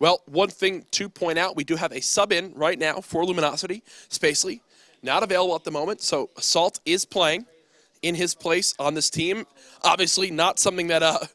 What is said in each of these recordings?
Well, one thing to point out, we do have a sub in right now for Luminosity. Spacely, not available at the moment, so Assault is playing in his place on this team. Obviously, not something that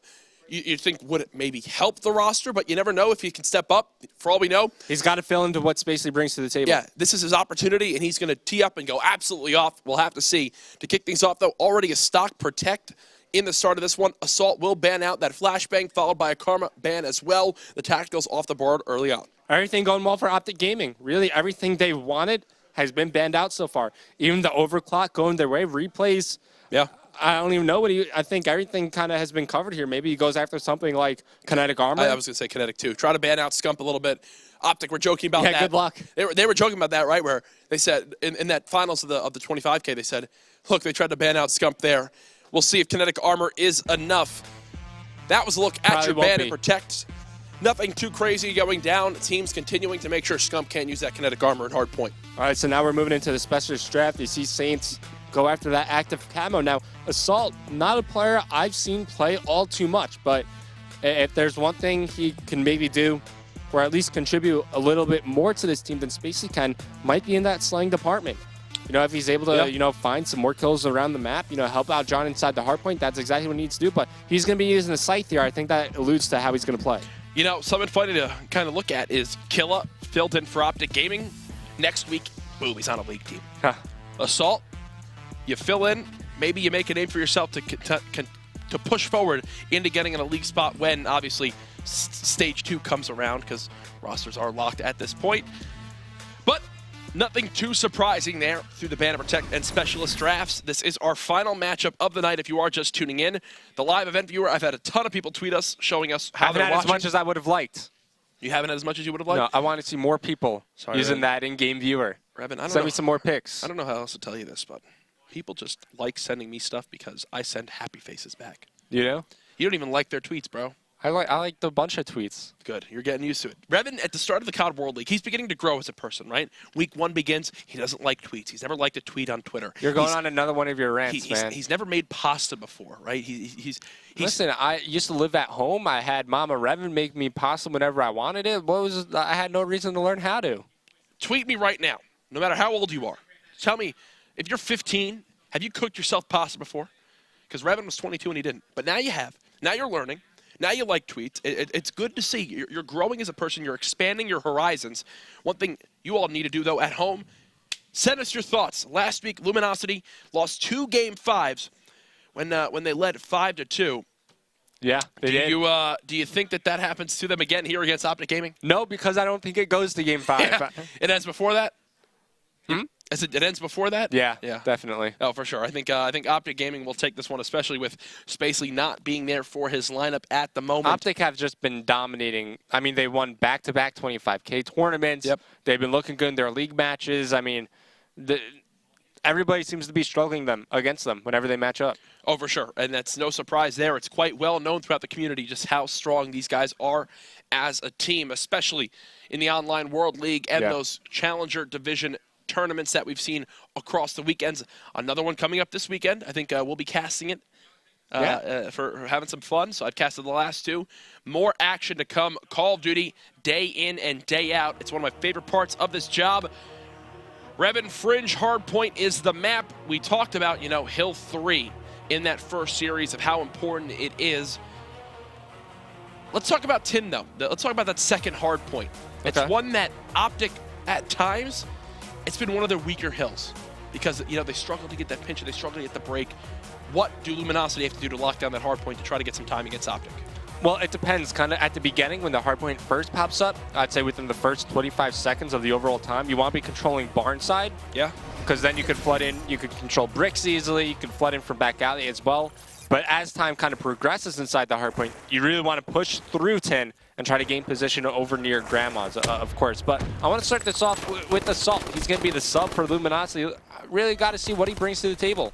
you think would maybe help the roster, but you never know if he can step up. For all we know, he's got to fill into what Spacely brings to the table. Yeah, this is his opportunity, and he's going to tee up and go absolutely off. We'll have to see. To kick things off, though, already a stock protect in the start of this one. Assault will ban out that flashbang, followed by a Karma ban as well. The tacticals off the board early on. Everything going well for OpTic Gaming. Really, everything they wanted has been banned out so far. Even the overclock going their way, replays. Yeah. I don't even know what I think everything kind of has been covered here. Maybe he goes after something like kinetic armor. I was going to say kinetic too. Try to ban out Scump a little bit. OpTic, we're joking about that. Yeah, good luck. They were joking about that, right? Where they said in that finals of the 25K, they said, look, they tried to ban out Scump there. We'll see if kinetic armor is enough. That was a look at your ban and protect. Nothing too crazy going down. Teams continuing to make sure Scump can't use that kinetic armor at hardpoint. All right, so now we're moving into the specialist draft. You see Saints go after that active camo. Now, Assault, not a player I've seen play all too much, but if there's one thing he can maybe do, or at least contribute a little bit more to this team than Spacey can, might be in that slaying department. You know, if he's able to, find some more kills around the map, help out John inside the hardpoint, that's exactly what he needs to do. But he's going to be using the scythe here. I think that alludes to how he's going to play. Something funny to kind of look at is Killa filled in for OpTic Gaming. Next week, boom, he's on a league team. Huh. Assault, you fill in, maybe you make a name for yourself to push forward into getting in a league spot when, obviously, Stage 2 comes around, because rosters are locked at this point. But nothing too surprising there through the Ban and Protect and Specialist drafts. This is our final matchup of the night if you are just tuning in. The live event viewer, I've had a ton of people tweet us showing us how they're watching. I haven't had as much as I would have liked. You haven't had as much as you would have liked? No, I want to see more people using that in-game viewer. Revin, I don't Send me some more pics. I don't know how else to tell you this, but people just like sending me stuff because I send happy faces back. You know? You don't even like their tweets, bro. I like the bunch of tweets. Good. You're getting used to it. Revin, at the start of the COD World League, he's beginning to grow as a person, right? Week 1 begins. He doesn't like tweets. He's never liked a tweet on Twitter. You're going on another one of your rants, man. He's never made pasta before, right? Listen, I used to live at home. I had Mama Revin make me pasta whenever I wanted it. I had no reason to learn how to. Tweet me right now, no matter how old you are. Tell me, if you're 15, have you cooked yourself pasta before? Because Revin was 22 and he didn't. But now you have. Now you're learning. Now you like tweets. It's good to see. You're growing as a person. You're expanding your horizons. One thing you all need to do, though, at home, send us your thoughts. Last week, Luminosity lost 2 Game 5s when they led 5-2. Yeah, they did. Do you think that happens to them again here against OpTic Gaming? No, because I don't think it goes to Game 5. Yeah. It ends before that? It ends before that? Yeah, definitely. Oh, for sure. I think OpTic Gaming will take this one, especially with Spacely not being there for his lineup at the moment. OpTic have just been dominating. I mean, they won back-to-back 25K tournaments. Yep. They've been looking good in their league matches. I mean, everybody seems to be struggling against them whenever they match up. Oh, for sure. And that's no surprise there. It's quite well known throughout the community just how strong these guys are as a team, especially in the online World League and those Challenger Division tournaments that we've seen across the weekends. Another one coming up this weekend. I think we'll be casting it for having some fun. So I've casted the last 2. More action to come. Call of Duty day in and day out. It's one of my favorite parts of this job. Revin, Fringe, Hardpoint is the map. We talked about, Hill 3 in that first series of how important it is. Let's talk about Tin, though. Let's talk about that second Hardpoint. It's one that OpTic, at times, it's been one of their weaker hills because, they struggle to get that pinch and they struggle to get the break. What do Luminosity have to do to lock down that hardpoint to try to get some time against OpTic? Well, it depends. Kind of at the beginning when the hardpoint first pops up, I'd say within the first 25 seconds of the overall time, you want to be controlling barn side. Yeah. Because then you could flood in, you could control bricks easily, you could flood in from back alley as well. But as time kind of progresses inside the hardpoint, you really want to push through Tin and try to gain position over near Grandma's, of course. But I want to start this off with Assault. He's going to be the sub for Luminosity. I really got to see what he brings to the table.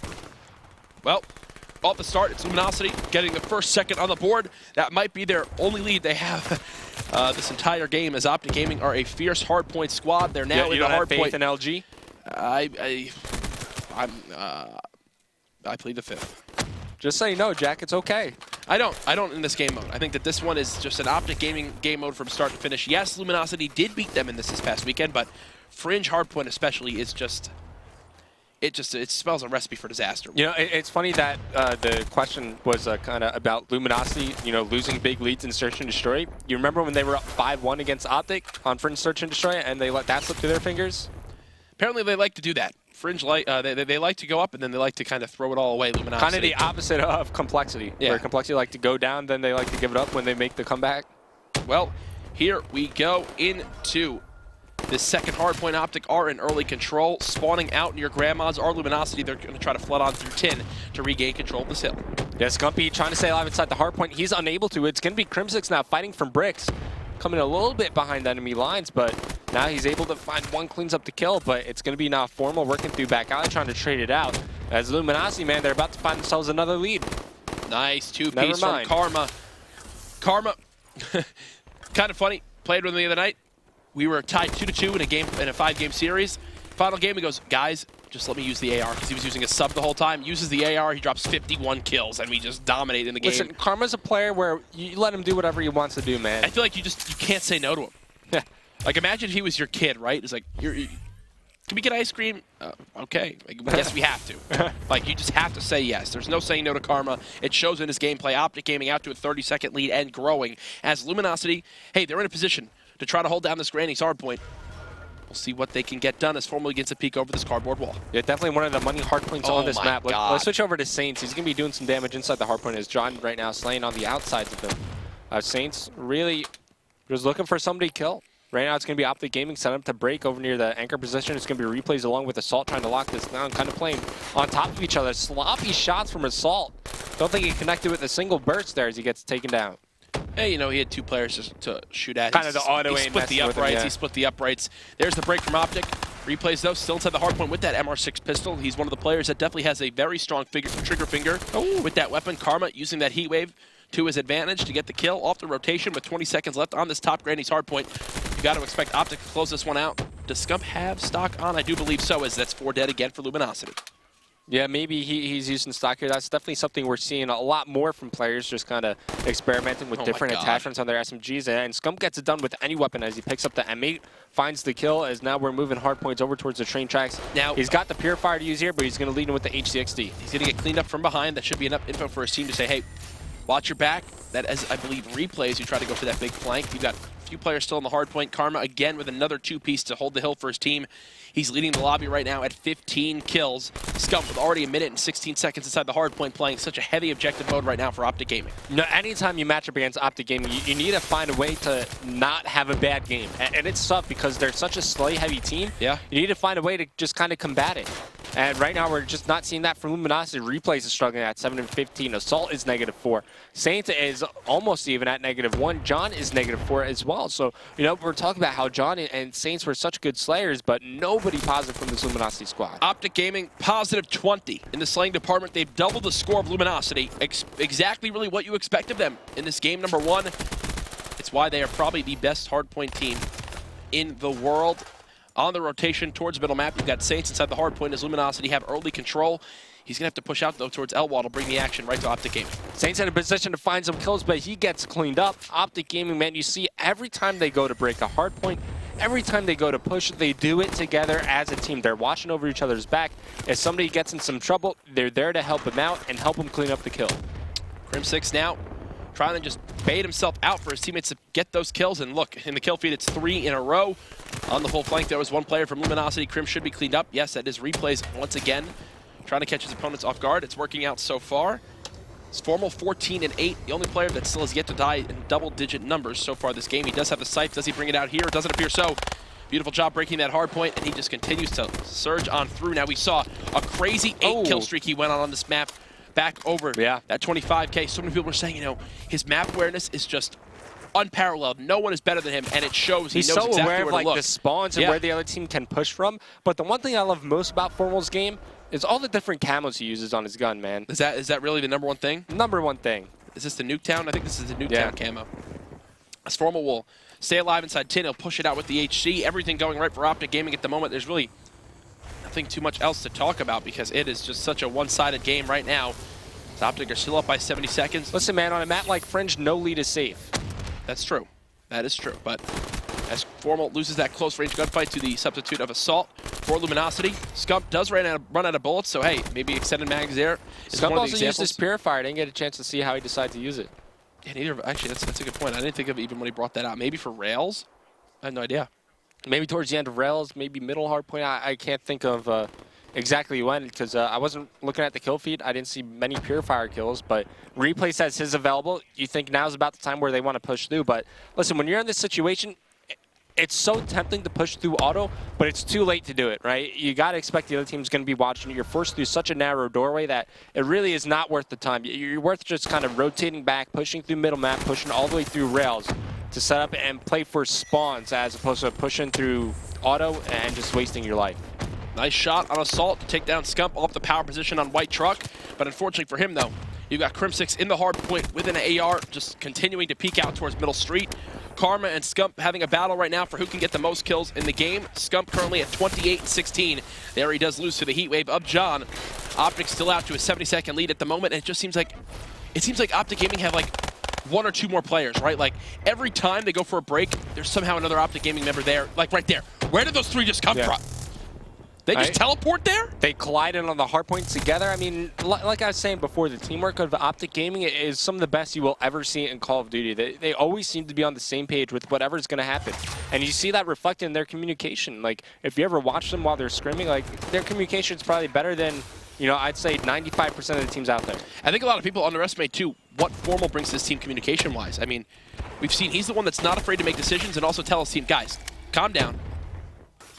Well, off the start, it's Luminosity getting the first second on the board. That might be their only lead they have this entire game, as OpTic Gaming are a fierce hardpoint squad. They're now in the hardpoint. Faith in LG? I plead the 5th. Just so you know, Jack, it's okay. I don't in this game mode. I think that this one is just an OpTic gaming game mode from start to finish. Yes, Luminosity did beat them in this past weekend, but Fringe hardpoint especially is just it spells a recipe for disaster. You know, it's funny that the question was kind of about Luminosity, you know, losing big leads in Search and Destroy. You remember when they were up 5-1 against OpTic on Fringe Search and Destroy, and they let that slip through their fingers? Apparently, they like to do that. Fringe they like to go up and then they like to kind of throw it all away. Luminosity. Kind of the opposite of Complexity, where Complexity like to go down, then they like to give it up when they make the comeback. Well, here we go into the second hardpoint. OpTic are in early control, spawning out near Grandma's. Our Luminosity, they're going to try to flood on through tin to regain control of this hill. Yeah, Scumpy trying to stay alive inside the hardpoint. He's unable to. It's going to be Crimsix now fighting from bricks, coming a little bit behind enemy lines, but now he's able to find one, cleans up the kill, but it's going to be now Formal working through back alley, trying to trade it out. As Luminosity, man, they're about to find themselves another lead. Nice two-piece from Karma. Karma, kind of funny, played with him the other night. We were tied 2-2 in a 5-game series. Final game, he goes, guys, just let me use the AR, because he was using a sub the whole time. Uses the AR, he drops 51 kills, and we just dominate in the game. Listen, Karma's a player where you let him do whatever he wants to do, man. I feel like you can't say no to him. Like, imagine if he was your kid, right? It's like, can we get ice cream? Okay. Like, yes, we have to. Like, you just have to say yes. There's no saying no to Karma. It shows in his gameplay. OpTic gaming out to a 30-second lead and growing. As Luminosity, hey, they're in a position to try to hold down this Granny's hardpoint. We'll see what they can get done as Formally gets a peek over this cardboard wall. Yeah, definitely one of the money hardpoints on this map. Let's switch over to Saints. He's going to be doing some damage inside the hardpoint as John right now slaying on the outsides of them. Saints really just looking for somebody to kill. Right now it's going to be OpTic Gaming set up to break over near the anchor position. It's going to be replays along with Assault trying to lock this down, kind of playing on top of each other. Sloppy shots from Assault. Don't think he connected with a single burst there as he gets taken down. Hey, you know, he had two players to shoot at. Kind of the auto aim. He split the uprights. He split the uprights. There's the break from OpTic. Replays, though, still inside the hardpoint with that MR6 pistol. He's one of the players that definitely has a very strong trigger finger with that weapon. Karma using that heat wave to his advantage to get the kill off the rotation with 20 seconds left on this top Granny's hardpoint. You got to expect OpTic to close this one out. Does Scump have stock on? I do believe so, as that's 4 dead again for Luminosity. Yeah, maybe he's using stock here. That's definitely something we're seeing a lot more from players, just kind of experimenting with different attachments on their SMGs. And Scump gets it done with any weapon as he picks up the M8, finds the kill, as now we're moving hard points over towards the train tracks. Now he's got the Purifier to use here, but he's going to lead him with the HCXD. He's going to get cleaned up from behind. That should be enough info for his team to say, hey, watch your back. That, as I believe, replays, you try to go for that big flank. You've got a few players still on the hard point. Karma, again, with another two-piece to hold the hill for his team. He's leading the lobby right now at 15 kills. Scump with already a minute and 16 seconds inside the hard point, playing such a heavy objective mode right now for OpTic Gaming. No, anytime you match up against OpTic Gaming, you need to find a way to not have a bad game. And it's tough because they're such a slay-heavy team. Yeah. You need to find a way to just kind of combat it. And right now, we're just not seeing that from Luminosity. Replays is struggling at 7 and 15. Assault is -4. Saints is almost even at -1. John is -4 as well. So, you know, we're talking about how John and Saints were such good slayers, but nobody positive from this Luminosity squad. OpTic Gaming, positive 20 in the slaying department. They've doubled the score of Luminosity. Exactly really what you expect of them in this game number 1. It's why they are probably the best hardpoint team in the world. On the rotation towards middle map, you've got Saints inside the hardpoint as Luminosity have early control. He's going to have to push out, though, towards Elwall to bring the action right to OpTic Gaming. Saints in a position to find some kills, but he gets cleaned up. OpTic Gaming, man, you see every time they go to break a hardpoint, every time they go to push, they do it together as a team. They're watching over each other's back. If somebody gets in some trouble, they're there to help him out and help him clean up the kill. Crim6 now trying to just bait himself out for his teammates to get those kills. And look, in the kill feed, it's 3 in a row. On the full flank, there was one player from Luminosity. Crim should be cleaned up. Yes, that is replays once again. Trying to catch his opponents off guard. It's working out so far. It's Formal 14 and 8. The only player that still has yet to die in double-digit numbers so far this game. He does have the sight. Does he bring it out here? It doesn't appear so. Beautiful job breaking that hard point, and he just continues to surge on through. Now we saw a crazy 8-kill streak he went on this map. Back over that 25K. So many people were saying, you know, his map awareness is just unparalleled. No one is better than him, and it shows. He's knows so exactly aware of where to look. the spawns and where the other team can push from. But the one thing I love most about Formal's game is all the different camos he uses on his gun, man. Is that really the number one thing? Number one thing. Is this the Nuketown? I think this is the Nuketown camo. As Formal will stay alive inside tin, he'll push it out with the HC. Everything going right for OpTic Gaming at the moment. There's really nothing too much else to talk about because it is just such a one-sided game right now. OpTic are still up by 70 seconds. Listen, man, on a map like Fringe, no lead is safe. That's true. That is true. But as Formal loses that close-range gunfight to the substitute of Assault for Luminosity, Scump does run out of bullets, so hey, maybe extended mags there. Scump also used his Purifier. I didn't get a chance to see how he decided to use it. Yeah, neither. Actually, that's a good point. I didn't think of it even when he brought that out. Maybe for Rails? I have no idea. Maybe Towards the end of Rails, maybe middle hardpoint. I can't think of exactly when, because I wasn't looking at the kill feed. I didn't see many Purifier kills, but replay says his available. You think now's about the time where they want to push through. But listen, when you're in this situation, it's so tempting to push through auto, but it's too late to do it, right? You got to expect the other team's going to be watching. You're forced through such a narrow doorway that it really is not worth the time. You're worth just kind of rotating back, pushing through middle map, pushing all the way through Rails to set up and play for spawns as opposed to pushing through auto and just wasting your life. Nice shot on Assault to take down Scump off the power position on White Truck. But unfortunately for him, though, you've got Crim6 in the hard point with an AR, just continuing to peek out towards Middle Street. Karma and Scump having a battle right now for who can get the most kills in the game. Scump currently at 28-16. There he does lose to the heat wave of John. OpTic still out to a 70-second lead at the moment, and it just seems like OpTic Gaming have like one or two more players, right? Like every time they go for a break, there's somehow another OpTic Gaming member there, like right there. Where did those three just come from? They just teleport there? They collided on the hardpoint together. I mean, like I was saying before, the teamwork of OpTic Gaming is some of the best you will ever see in Call of Duty. They always seem to be on the same page with whatever's going to happen. And you see that reflected in their communication. Like, if you ever watch them while they're scrimming, like, their communication is probably better than, you know, I'd say 95% of the teams out there. I think a lot of people underestimate, too, what Formal brings to this team communication-wise. I mean, we've seen he's the one that's not afraid to make decisions and also tell his team, guys, calm down,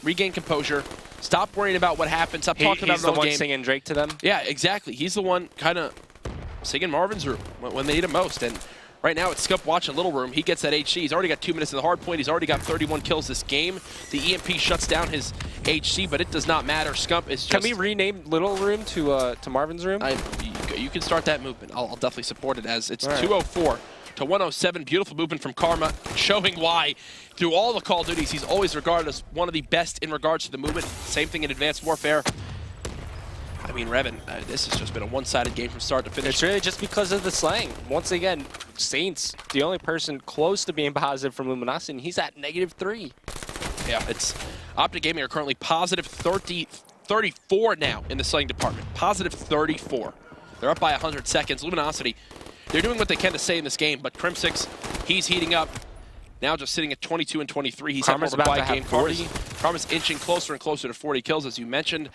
regain composure, stop worrying about what happened. Stop talking about it all game. He's the one singing Drake to them? Yeah, exactly. He's the one kind of singing Marvin's Room when they need him most. And right now it's Scump watching Little Room. He gets that HC. He's already got 2 minutes in the hard point. He's already got 31 kills this game. The EMP shuts down his HC, but it does not matter. Scump is just... Can we rename Little Room to Marvin's Room? You can start that movement. I'll definitely support it as it's 204 to 107. Beautiful movement from Karma, showing why through all the Call of Duties he's always regarded as one of the best in regards to the movement. Same thing in Advanced Warfare. I mean, Revan, this has just been a one-sided game from start to finish. It's really just because of the slang. Once again, Saints, the only person close to being positive from Luminosity, and he's at -3. Yeah, it's OpTic Gaming are currently positive 34 now in the slaying department. Positive 34. They're up by 100 seconds. Luminosity, they're doing what they can to stay in this game, but Crim6, he's heating up. Now just sitting at 22 and 23. He's Karma's had more of a about quiet to game. have 40. Karma's inching closer and closer to 40 kills, as you mentioned.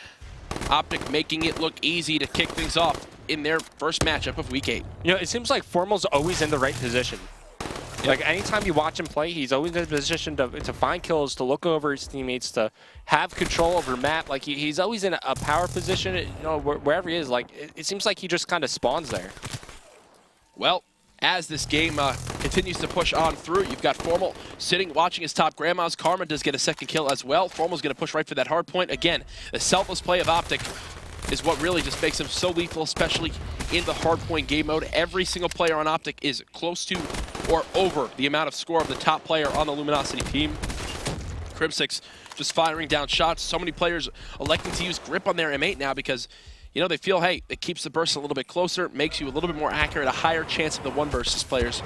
OpTic making it look easy to kick things off in their first matchup of Week 8. You know, it seems like Formal's always in the right position. Yep. Like, anytime you watch him play, he's always in a position to find kills, to look over his teammates, to have control over map. Like, he's always in a power position, you know, wherever he is. Like, it seems like he just kind of spawns there. Well, as this game continues to push on through, you've got Formal sitting, watching his top grandmas. Karma does get a second kill as well. Formal's going to push right for that hard point. Again, the selfless play of OpTic is what really just makes him so lethal, especially in the hard point game mode. Every single player on OpTic is close to or over the amount of score of the top player on the Luminosity team. Crim6 just firing down shots. So many players electing to use grip on their M8 now because, you know, they feel, hey, it keeps the burst a little bit closer, makes you a little bit more accurate, a higher chance of the one versus players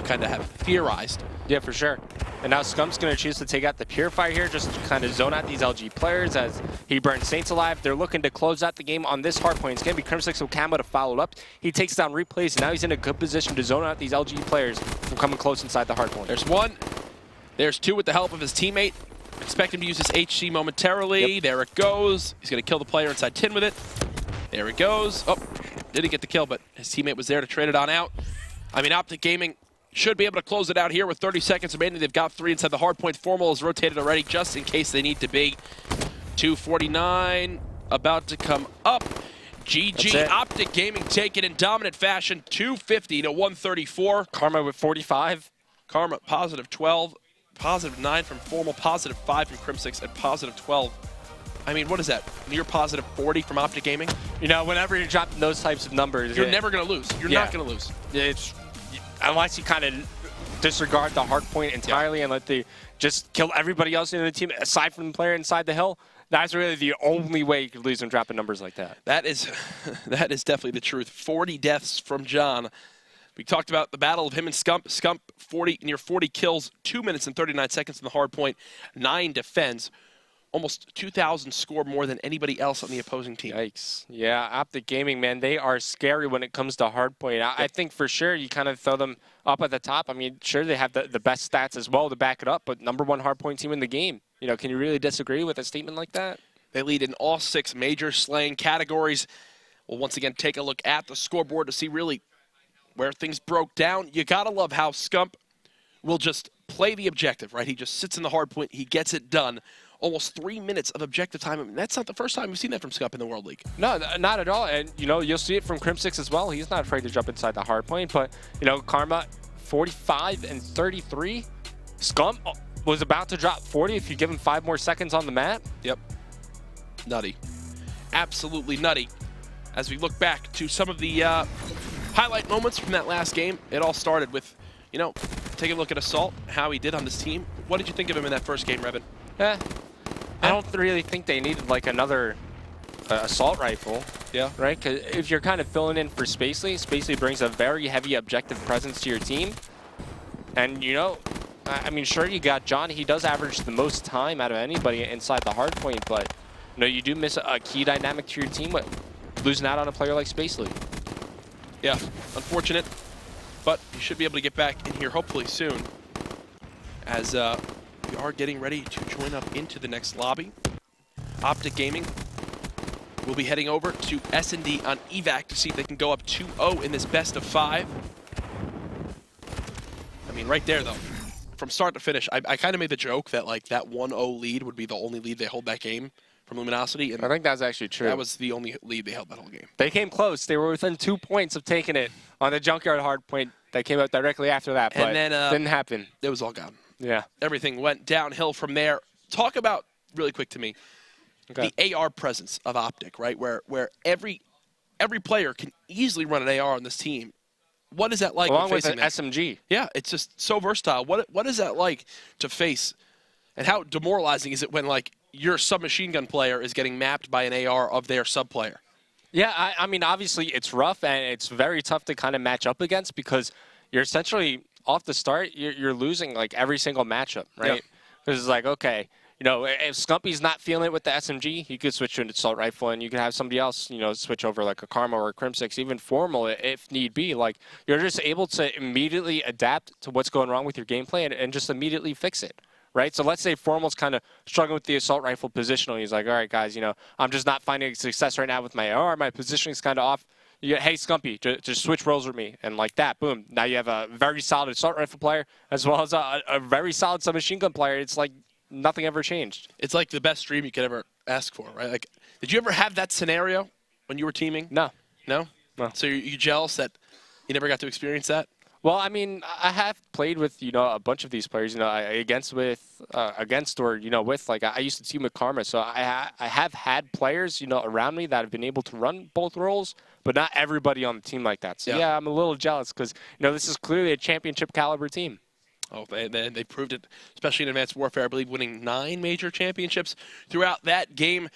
kind of have theorized. Yeah, for sure. And now Scump's going to choose to take out the Purifier here, just to kind of zone out these LG players as he burns Saints alive. They're looking to close out the game on this hard point. It's going to be Crim6 with Camo to follow it up. He takes down replays, and now he's in a good position to zone out these LG players from coming close inside the hard point. There's one. There's two with the help of his teammate. Expect him to use his HC momentarily. Yep. There it goes. He's going to kill the player inside 10 with it. There he goes. Oh, didn't get the kill, but his teammate was there to trade it on out. I mean, OpTic Gaming should be able to close it out here with 30 seconds remaining. They've got 3 inside the hard point. Formal is rotated already just in case they need to be. 249 about to come up. GG, OpTic Gaming take it in dominant fashion. 250 to 134. Karma with 45. Karma positive 12. Positive 9 from Formal. Positive 5 from Crim6 and positive 12. I mean, what is that? Near positive 40 from OpTic Gaming? You know, whenever you're dropping those types of numbers, you're never going to lose. You're not going to lose. It's unless you kind of disregard the hard point entirely and let the just kill everybody else in the team aside from the player inside the hill. That's really the only way you could lose when dropping numbers like that. That is definitely the truth. 40 deaths from John. We talked about the battle of him and Scump. Scump, near 40 kills, 2 minutes and 39 seconds in the hard point, 9 defends. Almost 2,000 score more than anybody else on the opposing team. Yikes. Yeah, OpTic Gaming, man, they are scary when it comes to hardpoint. I think for sure you kind of throw them up at the top. I mean, sure, they have the best stats as well to back it up, but #1 hardpoint team in the game. You know, can you really disagree with a statement like that? They lead in all 6 major slaying categories. We'll once again take a look at the scoreboard to see really where things broke down. You got to love how Scump will just play the objective, right? He just sits in the hardpoint. He gets it done. Almost 3 minutes of objective time. I mean, that's not the first time we've seen that from Scump in the World League. No, not at all. And, you know, you'll see it from Crimsix as well. He's not afraid to jump inside the hard point. But, you know, Karma, 45 and 33. Scump was about to drop 40 if you give him 5 more seconds on the map. Yep. Nutty. Absolutely nutty. As we look back to some of the highlight moments from that last game, it all started with, you know, take a look at Assault, how he did on this team. What did you think of him in that first game, Revin? I don't really think they needed like another assault rifle. Yeah. Right? Because if you're kind of filling in for Spacely, Spacely brings a very heavy objective presence to your team. And, you know, I mean, sure, you got John. He does average the most time out of anybody inside the hard point, but, you know, you do miss a key dynamic to your team with losing out on a player like Spacely. Yeah, unfortunate, but you should be able to get back in here hopefully soon, as we are getting ready to join up into the next lobby. OpTic Gaming will be heading over to SND on Evac to see if they can go up 2-0 in this best of 5. I mean, right there, though, from start to finish, I kind of made the joke that, like, that 1-0 lead would be the only lead they hold that game from Luminosity. And I think that's actually true. that was the only lead they held that whole game. They came close. They were within 2 points of taking it on the Junkyard hard point that came out directly after that, but and then, didn't happen. It was all gone. Yeah. Everything went downhill from there. Talk about, really quick to me, the AR presence of OpTic, right? Where every player can easily run an AR on this team. What is that like? Along with facing an SMG. Yeah, it's just so versatile. What is that like to face? And how demoralizing is it when, like, your submachine gun player is getting mapped by an AR of their sub player? Yeah, I mean, obviously it's rough and it's very tough to kind of match up against because you're essentially off the start, you're losing like every single matchup, right? Because it's like, okay, you know, if Scumpy's not feeling it with the SMG, he could switch to an assault rifle and you could have somebody else, you know, switch over like a Karma or a Crimsix, even Formal if need be. Like, you're just able to immediately adapt to what's going wrong with your gameplay and just immediately fix it. Right? So let's say Formal's kind of struggling with the assault rifle positional. He's like, all right, guys, you know, I'm just not finding success right now with my AR. My positioning's kind of off. You get, hey, Scumpy, just switch roles with me. And like that, boom. Now you have a very solid assault rifle player as well as a very solid submachine gun player. It's like nothing ever changed. It's like the best dream you could ever ask for, right? Like, did you ever have that scenario when you were teaming? No. No? No. So you jealous that you never got to experience that? Well, I mean, I have played with, you know, a bunch of these players, you know, against or, you know, with, like, I used to team with Karma, so I have had players, you know, around me that have been able to run both roles, but not everybody on the team like that. So, yeah I'm a little jealous because, you know, this is clearly a championship caliber team. Oh, they proved it, especially in Advanced Warfare, I believe, winning 9 major championships throughout that game.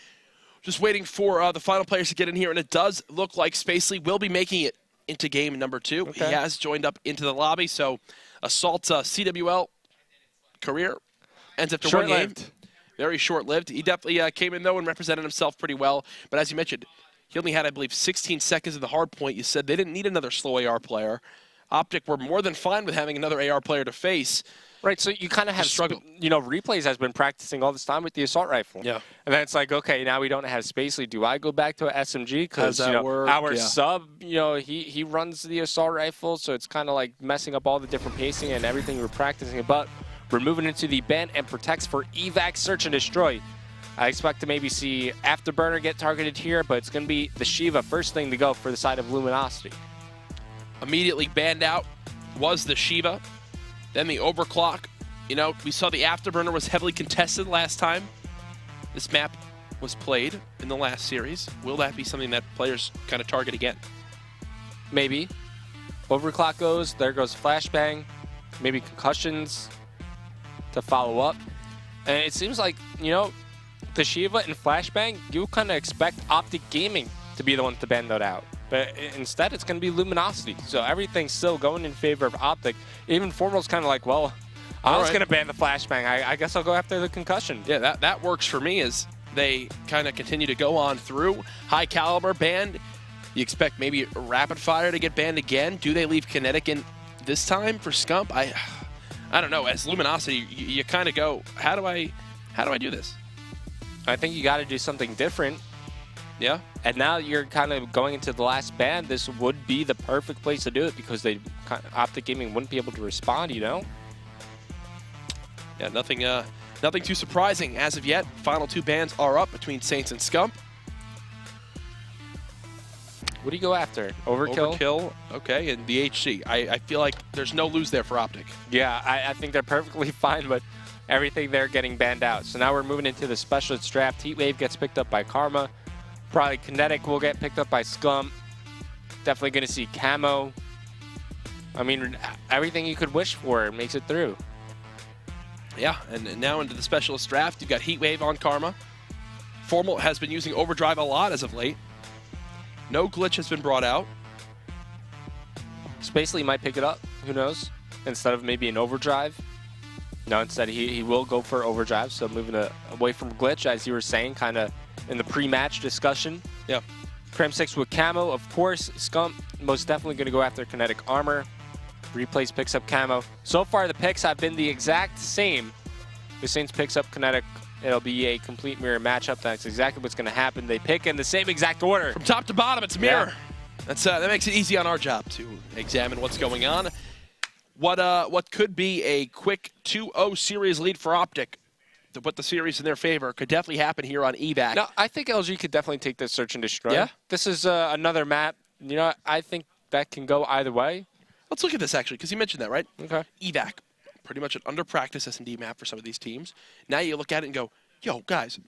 Just waiting for the final players to get in here, and it does look like Spacely will be making it into game number 2. Okay. He has joined up into the lobby, so Assault's CWL career ends after 1 game. Very short-lived. He definitely came in, though, and represented himself pretty well. But as you mentioned, he only had, I believe, 16 seconds in the hard point. You said they didn't need another slow AR player. OpTic were more than fine with having another AR player to face. Right, so you kind of have struggle. You know, Replays has been practicing all this time with the assault rifle. Yeah. And then it's like, okay, now we don't have Spacely. Do I go back to an SMG? Because, you know, our sub, you know, he runs the assault rifle, so it's kind of like messing up all the different pacing and everything we're practicing. But we're moving into the ban and protects for Evac Search and Destroy. I expect to maybe see Afterburner get targeted here, but it's going to be the Shiva first thing to go for the side of Luminosity. Immediately banned out was the Shiva. Then the overclock. You know, we saw the Afterburner was heavily contested last time this map was played in the last series. Will that be something that players kind of target again? Maybe. Overclock goes, there goes Flashbang, maybe concussions to follow up. And it seems like, you know, the Shiva and Flashbang, you kind of expect OpTic Gaming to be the ones to ban that out. But instead, it's going to be Luminosity. So everything's still going in favor of OpTic. Even Formal's kind of like, well, I was going to ban the Flashbang. I guess I'll go after the concussion. Yeah, that works for me as they kind of continue to go on through. High caliber banned. You expect maybe rapid fire to get banned again. Do they leave kinetic in this time for Scump? I don't know. As Luminosity, you kind of go, how do I do this? I think you got to do something different. Yeah. And now you're kind of going into the last ban. This would be the perfect place to do it because OpTic Gaming wouldn't be able to respond, you know? Yeah, nothing too surprising as of yet. Final 2 bans are up between Saints and Scump. What do you go after? Overkill? Overkill, okay, and the HC. I feel like there's no lose there for OpTic. Yeah, I think they're perfectly fine, but everything they're getting banned out. So now we're moving into the specialist draft. Heatwave gets picked up by Karma. Probably Kinetic will get picked up by Scump. Definitely going to see Camo. I mean, everything you could wish for makes it through. Yeah, and now into the specialist draft, you've got Heatwave on Karma. Formal has been using Overdrive a lot as of late. No glitch has been brought out. Spacely might pick it up, who knows, instead of maybe an Overdrive. No, instead he will go for Overdrive, so moving away from glitch, as you were saying, kind of in the pre-match discussion. Yeah. Prem 6 with Camo, of course. Scump most definitely going to go after Kinetic Armor. Replays picks up Camo. So far, the picks have been the exact same. The Saints picks up Kinetic. It'll be a complete mirror matchup. That's exactly what's going to happen. They pick in the same exact order. From top to bottom, it's mirror. Yeah. That makes it easy on our job to examine what's going on. What could be a quick 2-0 series lead for OpTic to put the series in their favor could definitely happen here on Evac. No, I think LG could definitely take this search and destroy. Yeah? This is another map. You know, I think that can go either way. Let's look at this, actually, because you mentioned that, right? Okay. Evac, pretty much an under-practice S&D map for some of these teams. Now you look at it and go, yo, guys,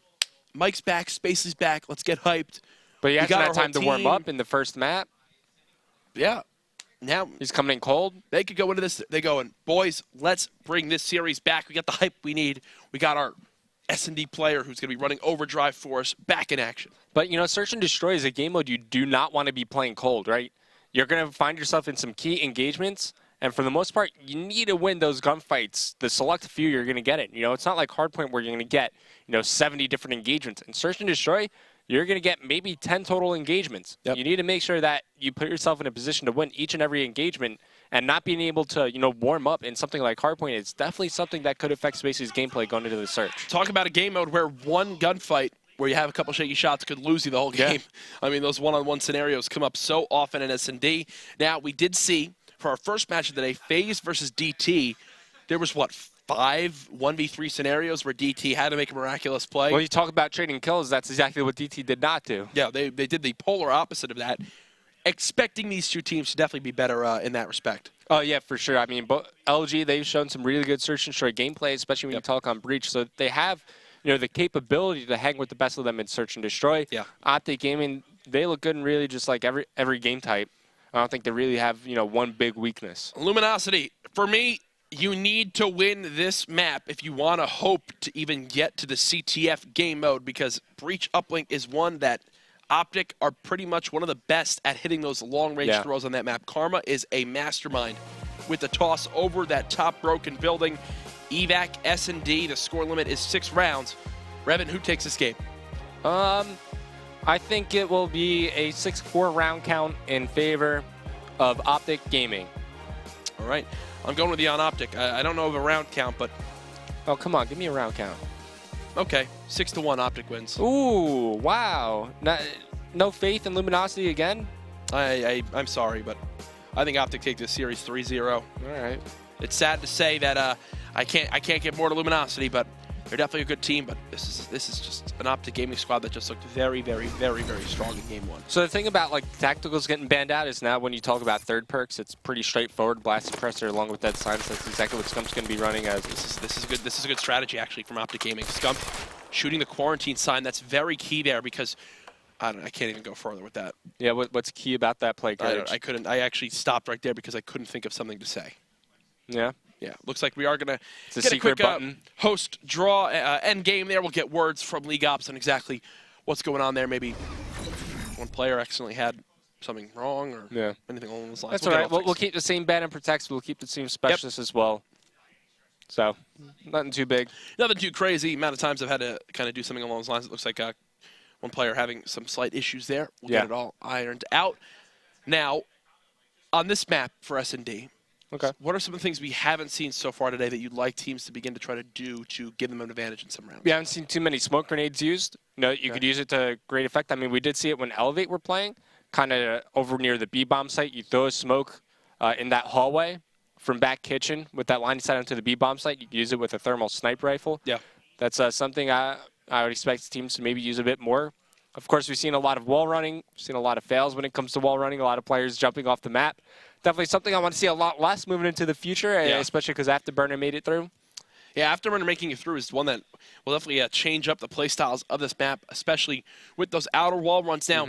Mike's back, Spacely's back, let's get hyped. But he hasn't had time to warm up in the first map. Yeah. Now he's coming in cold. They could go into this. They going, boys, let's bring this series back. We got the hype we need. We got our S&D player who's going to be running Overdrive for us back in action. But, you know, Search and Destroy is a game mode you do not want to be playing cold, right? You're going to find yourself in some key engagements, and for the most part, you need to win those gunfights. The select few you're going to get it. You know, it's not like Hardpoint where you're going to get, 70 different engagements. In Search and Destroy, you're going to get maybe 10 total engagements. Yep. You need to make sure that you put yourself in a position to win each and every engagement, and not being able to, warm up in something like Hardpoint is definitely something that could affect Spacey's gameplay going into the search. Talk about a game mode where one gunfight where you have a couple shaky shots could lose you the whole game. Yeah. I mean, those one-on-one scenarios come up so often in S&D. Now, we did see, for our first match of the day, FaZe versus DT, there was, 5 1v3 scenarios where DT had to make a miraculous play. Well, you talk about trading kills, that's exactly what DT did not do. Yeah, they did the polar opposite of that. Expecting these two teams to definitely be better in that respect. Oh, yeah, for sure. I mean, LG, they've shown some really good Search and Destroy gameplay, especially when you talk on Breach. So they have, the capability to hang with the best of them in Search and Destroy. Yeah. OpTic Gaming, they look good in really just like every game type. I don't think they really have, one big weakness. Luminosity, for me, you need to win this map if you want to hope to even get to the CTF game mode, because Breach Uplink is one that OpTic are pretty much one of the best at hitting those long-range throws on that map. Karma is a mastermind with the toss over that top broken building. Evac SND, the score limit is 6 rounds. Revin, who takes this game? I think it will be a 6-4 round count in favor of OpTic Gaming. All right. I'm going with you on OpTic. I don't know of a round count, but... Oh, come on. Give me a round count. Okay. 6-1 OpTic wins. Ooh, wow. No faith in Luminosity again? I'm sorry, but I think OpTic take this series 3-0. All right. It's sad to say that I can't get more to Luminosity, but they're definitely a good team. But this is just an OpTic Gaming squad that just looked very, very, very, very strong in Game 1. So the thing about tacticals getting banned out is now when you talk about third perks, it's pretty straightforward. Blast Suppressor along with Dead Silence. That's exactly what Scump's going to be running as. This is good. This is a good strategy actually from OpTic Gaming. Scump shooting the quarantine sign. That's very key there because I can't even go further with that. Yeah. What's key about that play, Coach? I actually stopped right there because I couldn't think of something to say. Yeah. Yeah, looks like we are going to It's get a quick button. host draw end game there. We'll get words from League Ops on exactly what's going on there. Maybe one player accidentally had something wrong or anything along those lines. That's all right. We'll keep the same ban and protects. We'll keep the same specialists as well. So, nothing too big. Nothing too crazy. Amount of times I've had to kind of do something along those lines. It looks like one player having some slight issues there. We'll get it all ironed out. Now, on this map for S&D, what are some of the things we haven't seen so far today that you'd like teams to begin to try to do to give them an advantage in some rounds? We haven't seen too many smoke grenades used. You could use it to great effect. I mean, we did see it when Elevate were playing, kind of over near the B-bomb site. You throw a smoke in that hallway from back kitchen with that line of sight onto the B-bomb site. You can use it with a thermal sniper rifle. Yeah. That's something I would expect teams to maybe use a bit more. Of course, we've seen a lot of wall running. We've seen a lot of fails when it comes to wall running, a lot of players jumping off the map. Definitely something I want to see a lot less moving into the future, especially because Afterburner made it through. Yeah, Afterburner making it through is one that will definitely change up the play styles of this map, especially with those outer wall runs. Now,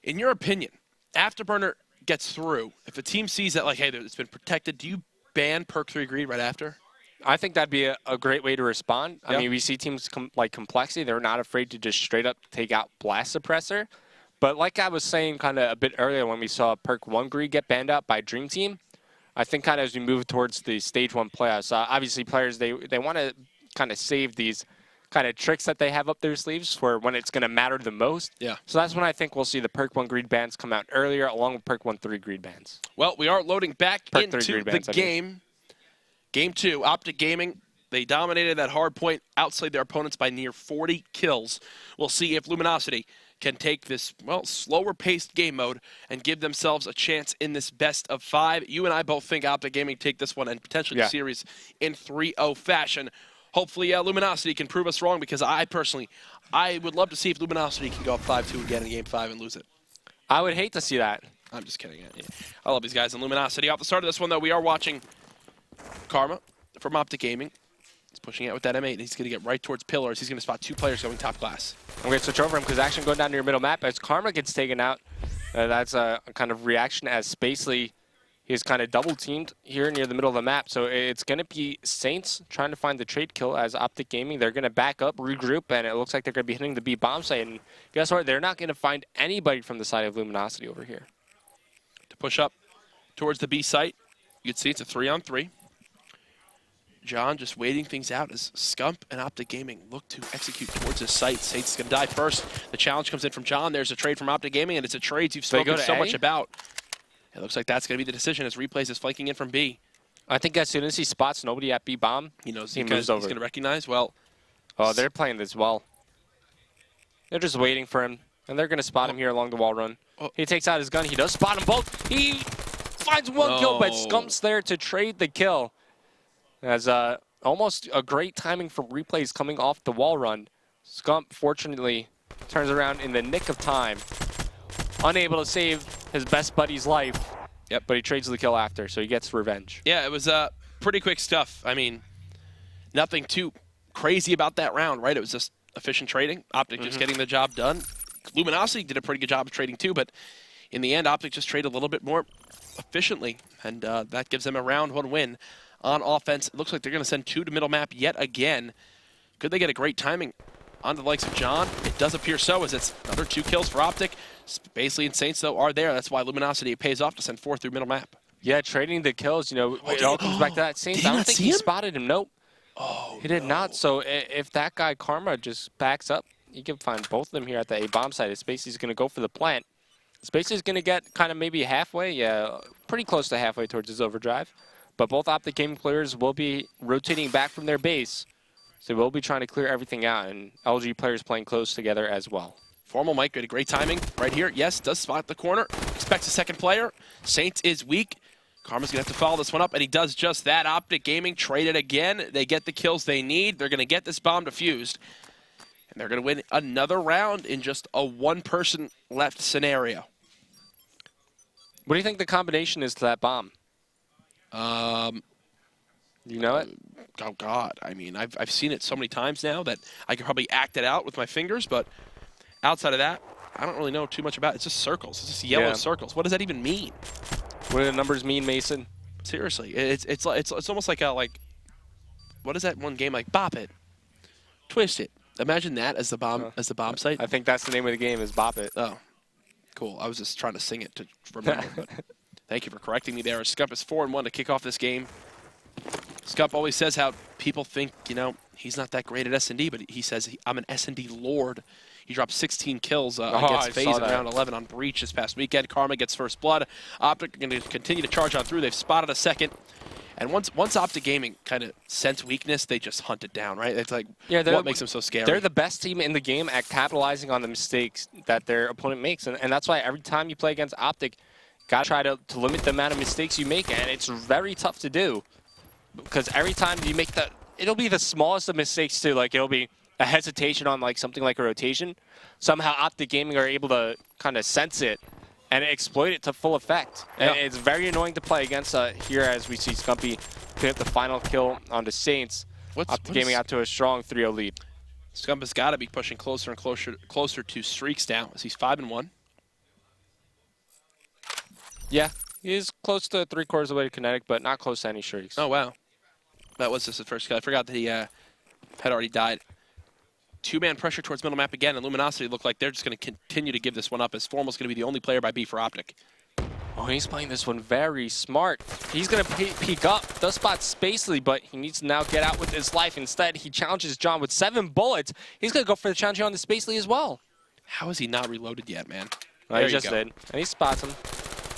in your opinion, Afterburner gets through. If a team sees that, like, hey, it's been protected, do you ban Perk 3 Greed right after? I think that'd be a great way to respond. I mean, we see teams like Complexity. They're not afraid to just straight up take out Blast Suppressor. But like I was saying kind of a bit earlier when we saw Perk 1 Greed get banned out by Dream Team, I think kind of as we move towards the Stage 1 playoffs, obviously players, they want to kind of save these kind of tricks that they have up their sleeves for when it's going to matter the most. Yeah. So that's when I think we'll see the Perk 1 Greed bans come out earlier along with Perk 1 3 Greed bans. Well, we are loading back into the game. Game 2, OpTic Gaming, they dominated that hard point, outslayed their opponents by near 40 kills. We'll see if Luminosity can take this, well, slower-paced game mode and give themselves a chance in this best of 5. You and I both think OpTic Gaming take this one and potentially the series in 3-0 fashion. Hopefully, Luminosity can prove us wrong because I would love to see if Luminosity can go up 5-2 again in Game 5 and lose it. I would hate to see that. I'm just kidding. I love these guys in Luminosity. Off the start of this one, though, we are watching Karma from OpTic Gaming. He's pushing out with that M8, and he's going to get right towards pillars. He's going to spot 2 players going top glass. I'm going to switch over him because action going down to your middle map as Karma gets taken out. That's a kind of reaction as Spacely is kind of double-teamed here near the middle of the map. So it's going to be Saints trying to find the trade kill as OpTic Gaming. They're going to back up, regroup, and it looks like they're going to be hitting the B bomb site. And guess what? They're not going to find anybody from the side of Luminosity over here. To push up towards the B site, you can see it's a 3-on-3. John just waiting things out as Scump and OpTic Gaming look to execute towards his site. Saints is going to die first. The challenge comes in from John. There's a trade from OpTic Gaming, and it's a trade you've spoken so much about. It looks like that's going to be the decision as Replays is flanking in from B. I think as soon as he spots nobody at B bomb, he knows he moves over. He's going to recognize. Well, they're playing this well. They're just waiting for him, and they're going to spot him here along the wall run. He takes out his gun. He does spot them both. He finds one kill, but Scump's there to trade the kill. As almost a great timing from Replays coming off the wall run. Scump, fortunately, turns around in the nick of time. Unable to save his best buddy's life. But he trades the kill after, so he gets revenge. Yeah, it was pretty quick stuff. I mean, nothing too crazy about that round, right? It was just efficient trading. OpTic just getting the job done. Luminosity did a pretty good job of trading too, but in the end, OpTic just traded a little bit more efficiently, and that gives them a round 1 win. On offense, it looks like they're going to send 2 to middle map yet again. Could they get a great timing on the likes of John? It does appear so, as it's another 2 kills for OpTic. Spacely and Saints, though, are there. That's why Luminosity pays off to send 4 through middle map. Yeah, trading the kills, you know, it all comes back to that. Saints, I don't think he spotted him. Nope. He did not. So if that guy Karma just backs up, he can find both of them here at the A bomb site. Spacely's going to go for the plant. Spacely's going to get kind of maybe halfway, pretty close to halfway towards his overdrive. But both OpTic Gaming players will be rotating back from their base. So we'll be trying to clear everything out, and LG players playing close together as well. Formal Mike got a great timing right here. Yes, does spot the corner. Expects a second player. Saints is weak. Karma's going to have to follow this one up, and he does just that. OpTic Gaming traded again. They get the kills they need. They're going to get this bomb defused. And they're going to win another round in just a 1-person left scenario. What do you think the combination is to that bomb? You know it? Oh, God. I mean, I've seen it so many times now that I could probably act it out with my fingers, but outside of that, I don't really know too much about it. It's just circles. It's just yellow circles. What does that even mean? What do the numbers mean, Mason? Seriously, it's almost like what is that one game like? Bop It, Twist It. Imagine that as the bomb site. I think that's the name of the game is Bop It. Oh, cool. I was just trying to sing it to remember. But thank you for correcting me there. Scump is 4-1 to kick off this game. Scump always says how people think, you know, he's not that great at S&D, but he says, I'm an S&D lord. He dropped 16 kills against FaZe in round 11 on Breach this past weekend. Karma gets first blood. OpTic are going to continue to charge on through. They've spotted a second. And once OpTic Gaming kind of sense weakness, they just hunt it down, right? It's like, what makes them so scary? They're the best team in the game at capitalizing on the mistakes that their opponent makes. And that's why every time you play against OpTic, got to try to limit the amount of mistakes you make. And it's very tough to do. Because every time you make it'll be the smallest of mistakes too. Like it'll be a hesitation on like something like a rotation. Somehow OpTic Gaming are able to kind of sense it and exploit it to full effect. Yeah. And it's very annoying to play against here as we see Scumpy pick up the final kill on the Saints. OpTic Gaming out to a strong 3-0 lead. Scump has got to be pushing closer and closer to streaks now as he's 5-1. Yeah, he is close to 3/4 of the way to Kinetic, but not close to any streaks. Oh, wow. That was just the first kill. I forgot that he had already died. Two-man pressure towards middle map again, and Luminosity look like they're just going to continue to give this one up as Formal's going to be the only player by B for OpTic. Oh, he's playing this one very smart. He's going to peek up, does spot Spacely, but he needs to now get out with his life. Instead, he challenges John with 7 bullets. He's going to go for the challenge on the Spacely as well. How is he not reloaded yet, man? He just did. And he spots him.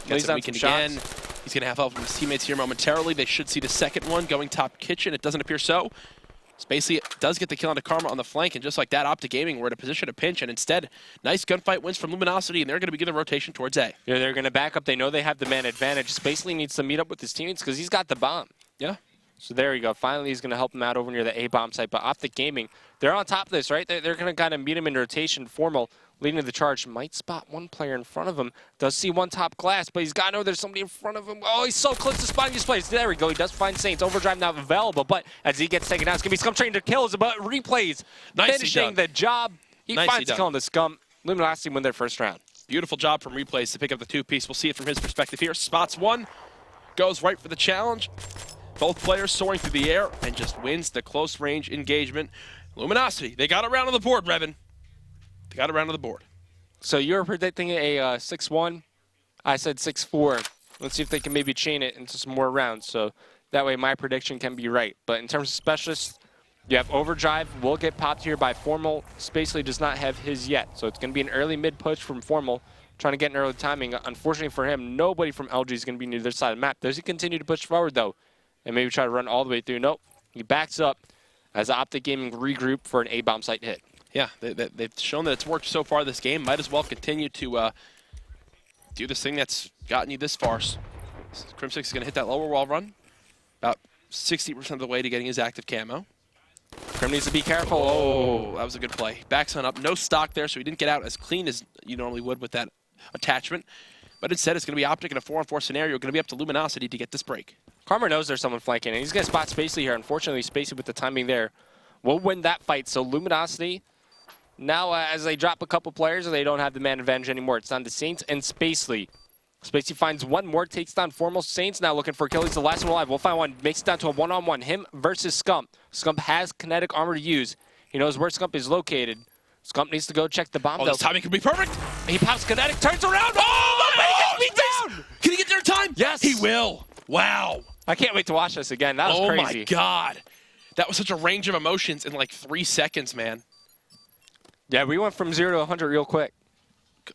Gets him weakened again. He's going to have help from his teammates here momentarily. They should see the second one going top kitchen. It doesn't appear so. Spacely does get the kill onto Karma on the flank, and just like that, OpTic Gaming were in a position to pinch, and instead, nice gunfight wins from Luminosity, and they're going to begin the rotation towards A. Yeah, they're going to back up. They know they have the man advantage. Spacely needs to meet up with his teammates because he's got the bomb. Yeah. So there you go. Finally, he's going to help him out over near the A bomb site. But OpTic Gaming, they're on top of this, right? They're going to kind of meet him in rotation. Formal leading to the charge. Might spot one player in front of him. Does see one top glass, but he's got to know there's somebody in front of him. Oh, he's so close to spotting his place. There we go. He does find Saints. Overdrive now available, but as he gets taken out, it's going to be Scum trying to kill. But replays, finishing the job. He finds the kill on the Scum. Luminosity win their first round. Beautiful job from Replays to pick up the 2-piece. We'll see it from his perspective here. Spots one, goes right for the challenge. Both players soaring through the air and just wins the close range engagement. Luminosity, they got around on the board, Revan. They got around on the board. So you were predicting a 6-1. I said 6-4. Let's see if they can maybe chain it into some more rounds. So that way my prediction can be right. But in terms of specialists, you have Overdrive. Will get popped here by Formal. Spacely does not have his yet. So it's going to be an early mid push from Formal, trying to get an early timing. Unfortunately for him, nobody from LG is going to be near their side of the map. Does he continue to push forward, though, and maybe try to run all the way through? Nope. He backs up as OpTic Gaming regroup for an A-bomb site hit. Yeah, they've shown that it's worked so far this game. Might as well continue to do this thing that's gotten you this far. Crimsix is going to hit that lower wall run. About 60% of the way to getting his active camo. Crim needs to be careful. Oh, that was a good play. Backs on up. No stock there, so he didn't get out as clean as you normally would with that attachment. But instead, it's going to be OpTic in a 4-on-4 scenario. Going to be up to Luminosity to get this break. Karma knows there's someone flanking, and he's going to spot Spacely here. Unfortunately, Spacely with the timing there will win that fight. So Luminosity, now as they drop a couple players, they don't have the man advantage anymore. It's down to Saints and Spacely. Spacely finds one more, takes down Formal. Saints now looking for a kill. He's the last one alive. We'll find one. Makes it down to a one-on-one. Him versus Scump. Scump has kinetic armor to use. He knows where Scump is located. Scump needs to go check the bomb, though. This timing could be perfect. He pops kinetic, turns around. Oh, my God, down. Can he get there in time? Yes. He will. Wow. I can't wait to watch this again. That was crazy. Oh, my God. That was such a range of emotions in like 3 seconds, man. Yeah, we went from 0 to 100 real quick.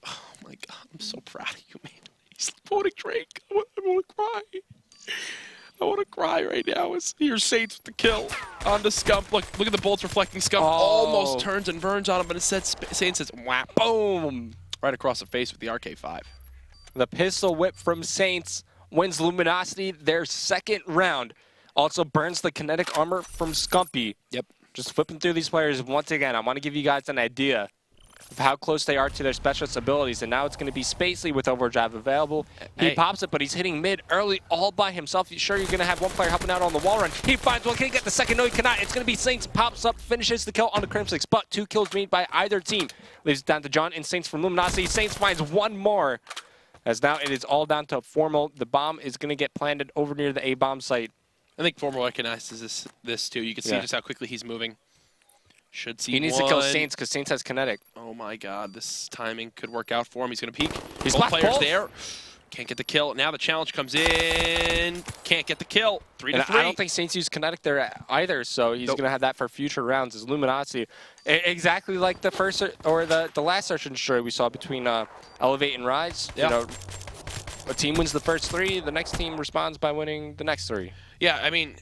Oh, my God. I'm so proud of you, man. He's voting Drake. I want to cry. I want to cry right now. Here's Saints with the kill on the Scump. Look at the bullets reflecting Scump. Almost turns and burns on him, but instead Saints says, whap, boom. Right across the face with the RK5. The pistol whip from Saints wins Luminosity their second round. Also burns the kinetic armor from Scumpy. Yep. Just flipping through these players once again. I want to give you guys an idea of how close they are to their specialist abilities. And now it's going to be Spacely with Overdrive available. He pops it, but he's hitting mid early all by himself. Sure, you're going to have one player helping out on the wall run. He finds one. Can he get the second? No, he cannot. It's going to be Saints. Pops up, finishes the kill on the Crimsix, but 2 kills made by either team. Leaves it down to John and Saints from Luminosity. Saints finds one more. As now it is all down to Formal. The bomb is going to get planted over near the A-bomb site. I think Formal recognizes this too. You can see just how quickly he's moving. Should see He needs to kill Saints because Saints has kinetic. Oh my god, this timing could work out for him. He's going to peek. He's both players there. Can't get the kill. Now the challenge comes in. Can't get the kill. 3 to 3. I don't think Saints use kinetic there either, so he's going to have that for future rounds as Luminosity. Exactly like the first or the last search and destroy we saw between Elevate and Rise. Yeah. You know, a team wins the first 3, the next team responds by winning the next 3. Yeah, I mean,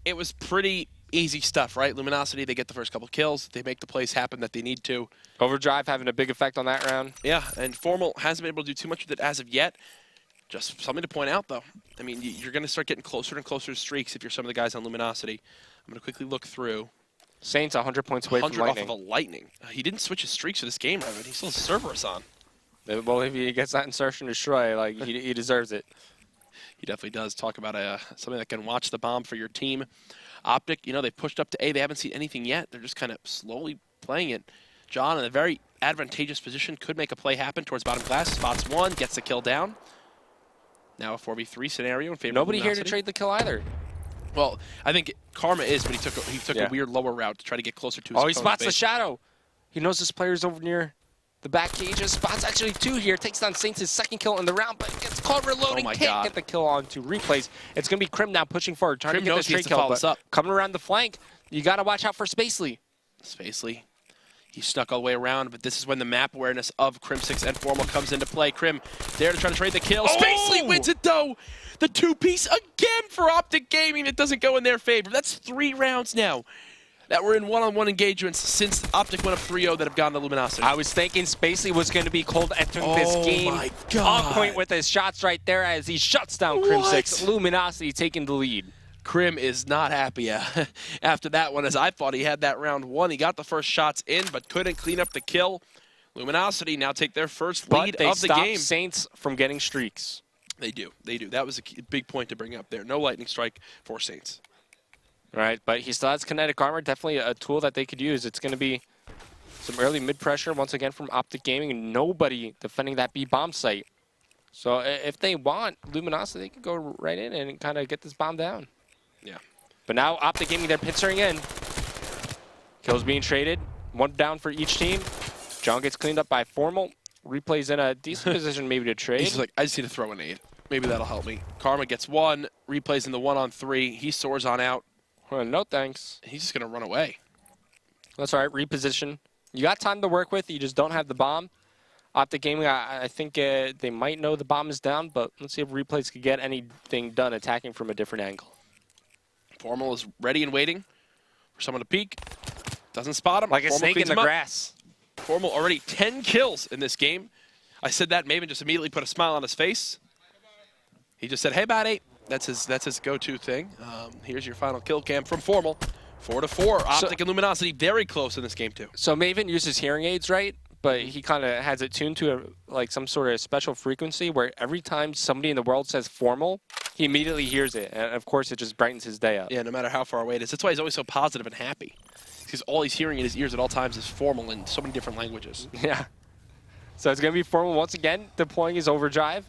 it was pretty easy stuff, right? Luminosity, they get the first couple kills. They make the plays happen that they need to. Overdrive having a big effect on that round. Yeah, and Formal hasn't been able to do too much with it as of yet. Just something to point out, though. I mean, you're going to start getting closer and closer to streaks if you're some of the guys on Luminosity. I'm going to quickly look through. Saints 100 points away from Lightning. 100 off of a Lightning. He didn't switch his streaks for this game, right? He still has Cerberus on. Well, if he gets that insertion destroy, like he deserves it. He definitely does. Talk about something that can watch the bomb for your team. OpTic, you know, they pushed up to A. They haven't seen anything yet. They're just kind of slowly playing it. John, in a very advantageous position, could make a play happen towards bottom glass. Spots one, gets the kill down. Now a 4v3 scenario in favor Nobody of here to trade the kill either. Well, I think Karma is, but he took a weird lower route to try to get closer to his he spots base. the shadow. He knows this player's over near the back cages. Spots actually 2 here. Takes down Saints' his second kill in the round, but gets caught reloading. Can't get the kill on 2 replays. It's going to be Krim now pushing forward, trying to get this straight kill. But coming around the flank, you got to watch out for Spacely. Spacely. He snuck all the way around, but this is when the map awareness of Crim6 and Formal comes into play. Krim there to try to trade the kill. Spacely wins it, though. The 2-piece again for OpTic Gaming. It doesn't go in their favor. That's 3 rounds now that were in one-on-one engagements since OpTic went up 3-0 that have gone to Luminosity. I was thinking Spacely was going to be cold entering this game. Oh my god. On point with his shots right there as he shuts down Crim6. Luminosity taking the lead. Krim is not happy after that one, as I thought he had that round 1. He got the first shots in, but couldn't clean up the kill. Luminosity now take their first lead of the game. Saints from getting streaks. They do. They do. That was a big point to bring up there. No lightning strike for Saints. Right, but he still has kinetic armor. Definitely a tool that they could use. It's going to be some early mid-pressure once again from OpTic Gaming, and nobody defending that B-bomb site. So if they want Luminosity, they can go right in and kind of get this bomb down. Yeah. But now OpTic Gaming, they're pincering in. Kills being traded. 1 down for each team. John gets cleaned up by Formal. Replays in a decent position maybe to trade. He's like, I just need to throw a nade. Maybe that'll help me. Karma gets 1. Replays in the 1-on-3. He soars on out. Well, no thanks. He's just going to run away. That's all right. Reposition. You got time to work with. You just don't have the bomb. OpTic Gaming, I think they might know the bomb is down, but let's see if Replays could get anything done attacking from a different angle. Formal is ready and waiting for someone to peek. Doesn't spot him. Like a snake in the grass. Formal already 10 kills in this game. I said that, Maven just immediately put a smile on his face. He just said, hey, buddy. That's his go-to thing. Here's your final kill cam from Formal. 4-4. OpTic and Luminosity very close in this game, too. So Maven uses hearing aids, right? But he kind of has it tuned to like some sort of special frequency where every time somebody in the world says Formal, he immediately hears it. And, of course, it just brightens his day up. Yeah, no matter how far away it is. That's why he's always so positive and happy. Because all he's hearing in his ears at all times is Formal in so many different languages. Yeah. So it's going to be Formal once again, deploying his overdrive,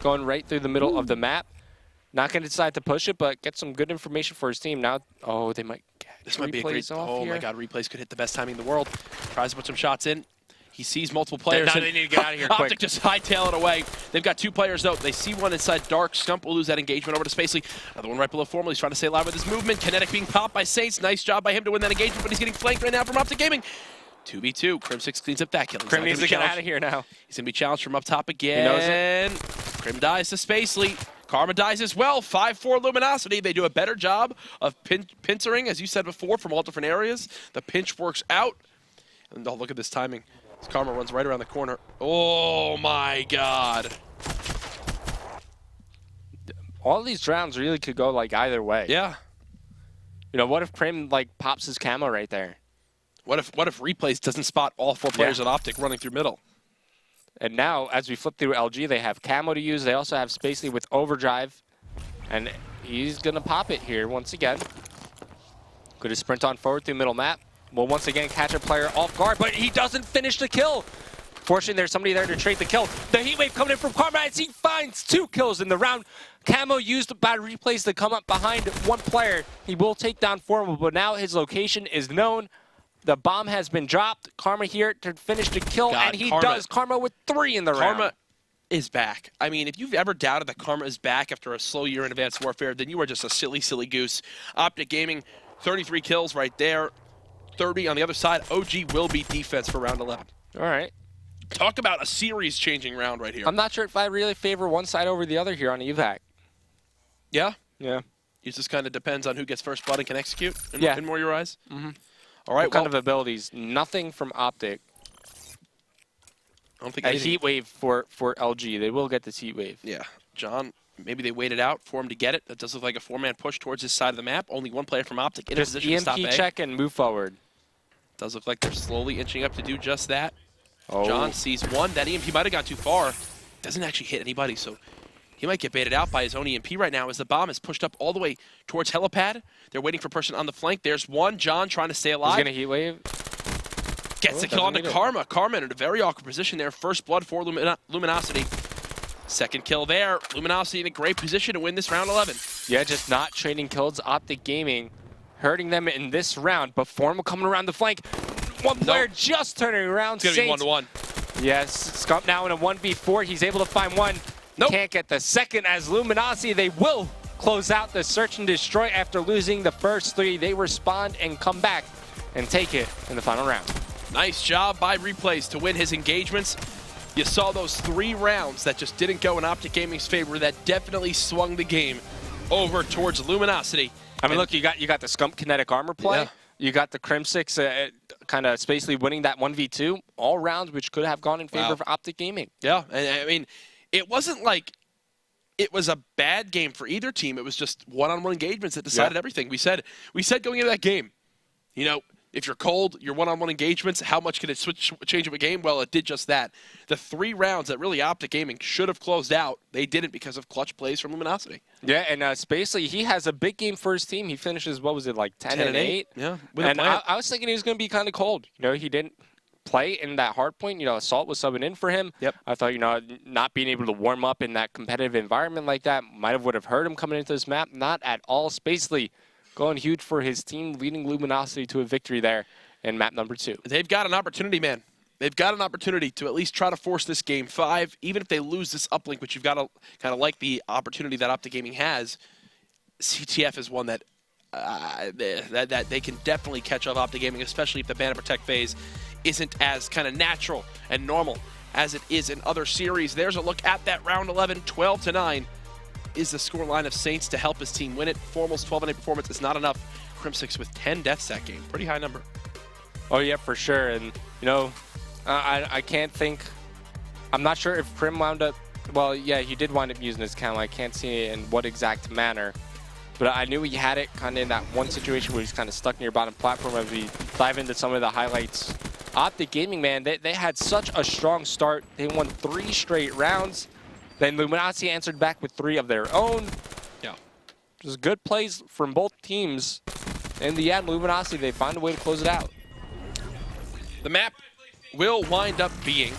going right through the middle of the map. Not going to decide to push it, but get some good information for his team. Now, they might get this might be a great... Oh, here. my God, Replays could hit the best timing in the world. Tries to put some shots in. He sees multiple players. Now they need to get out of here quick. OpTic just hightail it away. They've got 2 players, though. They see one inside Dark. Stump will lose that engagement over to Spacely. Another one right below Formal. He's trying to stay alive with his movement. Kinetic being popped by Saints. Nice job by him to win that engagement, but he's getting flanked right now from OpTic Gaming. 2v2. Crim6 cleans up that kill. Krim needs to get out of here now. He's going to be challenged from up top again. He knows it. Krim dies to Spacely. Karma dies as well. 5-4 Luminosity. They do a better job of pincering, as you said before, from all different areas. The pinch works out. And look at this timing. Karma runs right around the corner. Oh, my God. All these rounds really could go, like, either way. Yeah. You know, what if Krim, like, pops his camo right there? What if Replays doesn't spot all 4 players at OpTic running through middle? And now, as we flip through LG, they have camo to use. They also have Spacely with overdrive. And he's going to pop it here once again. Going to sprint on forward through middle map. Will once again catch a player off guard, but he doesn't finish the kill. Fortunately, there's somebody there to trade the kill. The heat wave coming in from Karma as he finds 2 kills in the round. Camo used by replays to come up behind one player. He will take down Formal, but now his location is known. The bomb has been dropped. Karma here to finish the kill, and he does. Karma with 3 in the round. Karma is back. I mean, if you've ever doubted that Karma is back after a slow year in Advanced Warfare, then you are just a silly, silly goose. OpTic Gaming, 33 kills right there. 30 on the other side. OG will be defense for round 11. All right. Talk about a series-changing round right here. I'm not sure if I really favor one side over the other here on Evac. Yeah? Yeah. It just kind of depends on who gets first blood and can execute in more your eyes? Mm-hmm. All right, what kind of abilities? Nothing from OpTic. I don't think a heat wave for LG. They will get this heat wave. Yeah. John, maybe they waited out for him to get it. That does look like a 4-man push towards his side of the map. Only one player from OpTic in a position to stop A. EMP check and move forward. Does look like they're slowly inching up to do just that. Oh. John sees one. That EMP might have gone too far. Doesn't actually hit anybody, so he might get baited out by his own EMP right now as the bomb is pushed up all the way towards helipad. They're waiting for a person on the flank. There's one. John trying to stay alive. He's going to heat wave. Gets the kill on the Karma. Karma in a very awkward position there. First blood for Luminosity. Second kill there. Luminosity in a great position to win this round 11. Yeah, just not trading kills. OpTic Gaming hurting them in this round, but Formal coming around the flank. One player just turning around. It's going to be 1-1. Yes, Scump now in a 1v4. He's able to find one. Nope. Can't get the second as Luminosity. They will close out the search and destroy after losing the first 3. They respond and come back and take it in the final round. Nice job by Replays to win his engagements. You saw those 3 rounds that just didn't go in OpTic Gaming's favor. That definitely swung the game over towards Luminosity. I mean, look, you got the Scump kinetic armor play. Yeah. You got the Crim6 kind of basically winning that 1v2 all rounds, which could have gone in favor of OpTic Gaming. Yeah, and I mean, it wasn't like it was a bad game for either team. It was just one-on-one engagements that decided everything. We said going into that game, you know, if you're cold, your one-on-one engagements, how much can it change of a game? Well, it did just that. The 3 rounds that really OpTic Gaming should have closed out, they didn't because of clutch plays from Luminosity. Yeah, and Spacely, he has a big game for his team. He finishes, what was it, like 10-8? Yeah. And I was thinking he was going to be kind of cold. You know, he didn't play in that hard point. You know, Assault was subbing in for him. Yep. I thought, you know, not being able to warm up in that competitive environment like that would have hurt him coming into this map. Not at all. Spacely going huge for his team, leading Luminosity to a victory there in map number 2. They've got an opportunity, man. They've got an opportunity to at least try to force this game 5. Even if they lose this uplink, which you've got to kind of like the opportunity that OpTic Gaming has, CTF is one that that they can definitely catch up OpTic Gaming, especially if the Ban and Protect phase isn't as kind of natural and normal as it is in other series. There's a look at that round 11, 12-9. Is the scoreline of Saints to help his team win it. Formal's 12-8 performance is not enough. Crim6 with 10 deaths that game. Pretty high number. Oh, yeah, for sure. And, you know, I can't think. I'm not sure if Crim wound up. Well, yeah, he did wind up using his camo. I can't see in what exact manner. But I knew he had it kind of in that one situation where he's kind of stuck near bottom platform as we dive into some of the highlights. OpTic Gaming, man, they had such a strong start. They won 3 straight rounds. Then Luminosity answered back with 3 of their own. Yeah. Just good plays from both teams. In the end, Luminosity, they find a way to close it out. The map will wind up being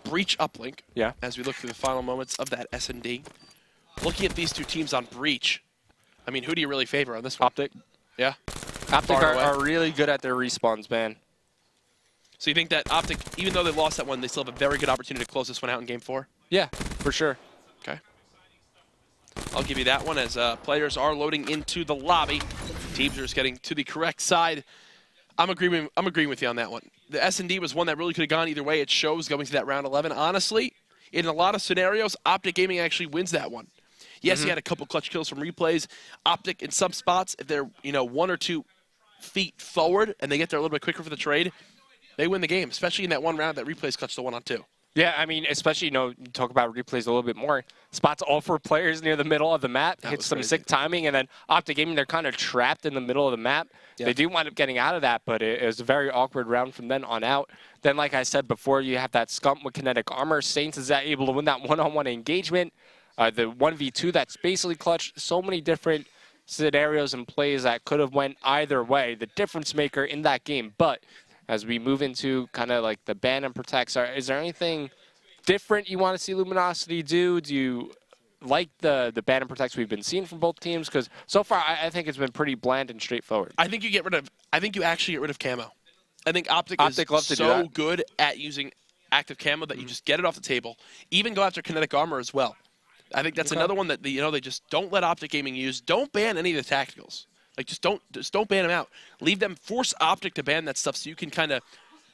Breach Uplink. Yeah. As we look through the final moments of that SND. Looking at these 2 teams on Breach, I mean, who do you really favor on this one? OpTic. Yeah. OpTic are really good at their respawns, man. So you think that OpTic, even though they lost that one, they still have a very good opportunity to close this one out in Game 4? Yeah, for sure. Okay. I'll give you that one as players are loading into the lobby. Teams are just getting to the correct side. I'm agreeing with you on that one. The S&D was one that really could have gone either way. It shows going to that round 11. Honestly, in a lot of scenarios, OpTic Gaming actually wins that one. Yes, he had a couple clutch kills from replays. OpTic, in some spots, if they're 1 or 2 feet forward and they get there a little bit quicker for the trade, they win the game, especially in that one round that replays clutched the 1-on-2. Yeah, I mean, especially, you know, you talk about replays a little bit more. Spots all 4 players near the middle of the map, hits some sick timing, and then OpTic Gaming, they're kind of trapped in the middle of the map. Yeah. They do wind up getting out of that, but it was a very awkward round from then on out. Then, like I said before, you have that Scump with kinetic armor. Saints is able to win that one-on-one engagement. The 1v2 that's basically clutch. So many different scenarios and plays that could have went either way. The difference maker in that game, but as we move into kind of like the ban and protects, is there anything different you want to see Luminosity do? Do you like the ban and protects we've been seeing from both teams? Because so far, I think it's been pretty bland and straightforward. I think you actually get rid of camo. I think OpTic Love to is do so that. good at using active camo that you just get it off the table. Even go after kinetic armor as well. I think that's another one that they just don't let OpTic Gaming use. Don't ban any of the tacticals. Like just don't ban them out. Leave them. Force OpTic to ban that stuff so you can kind of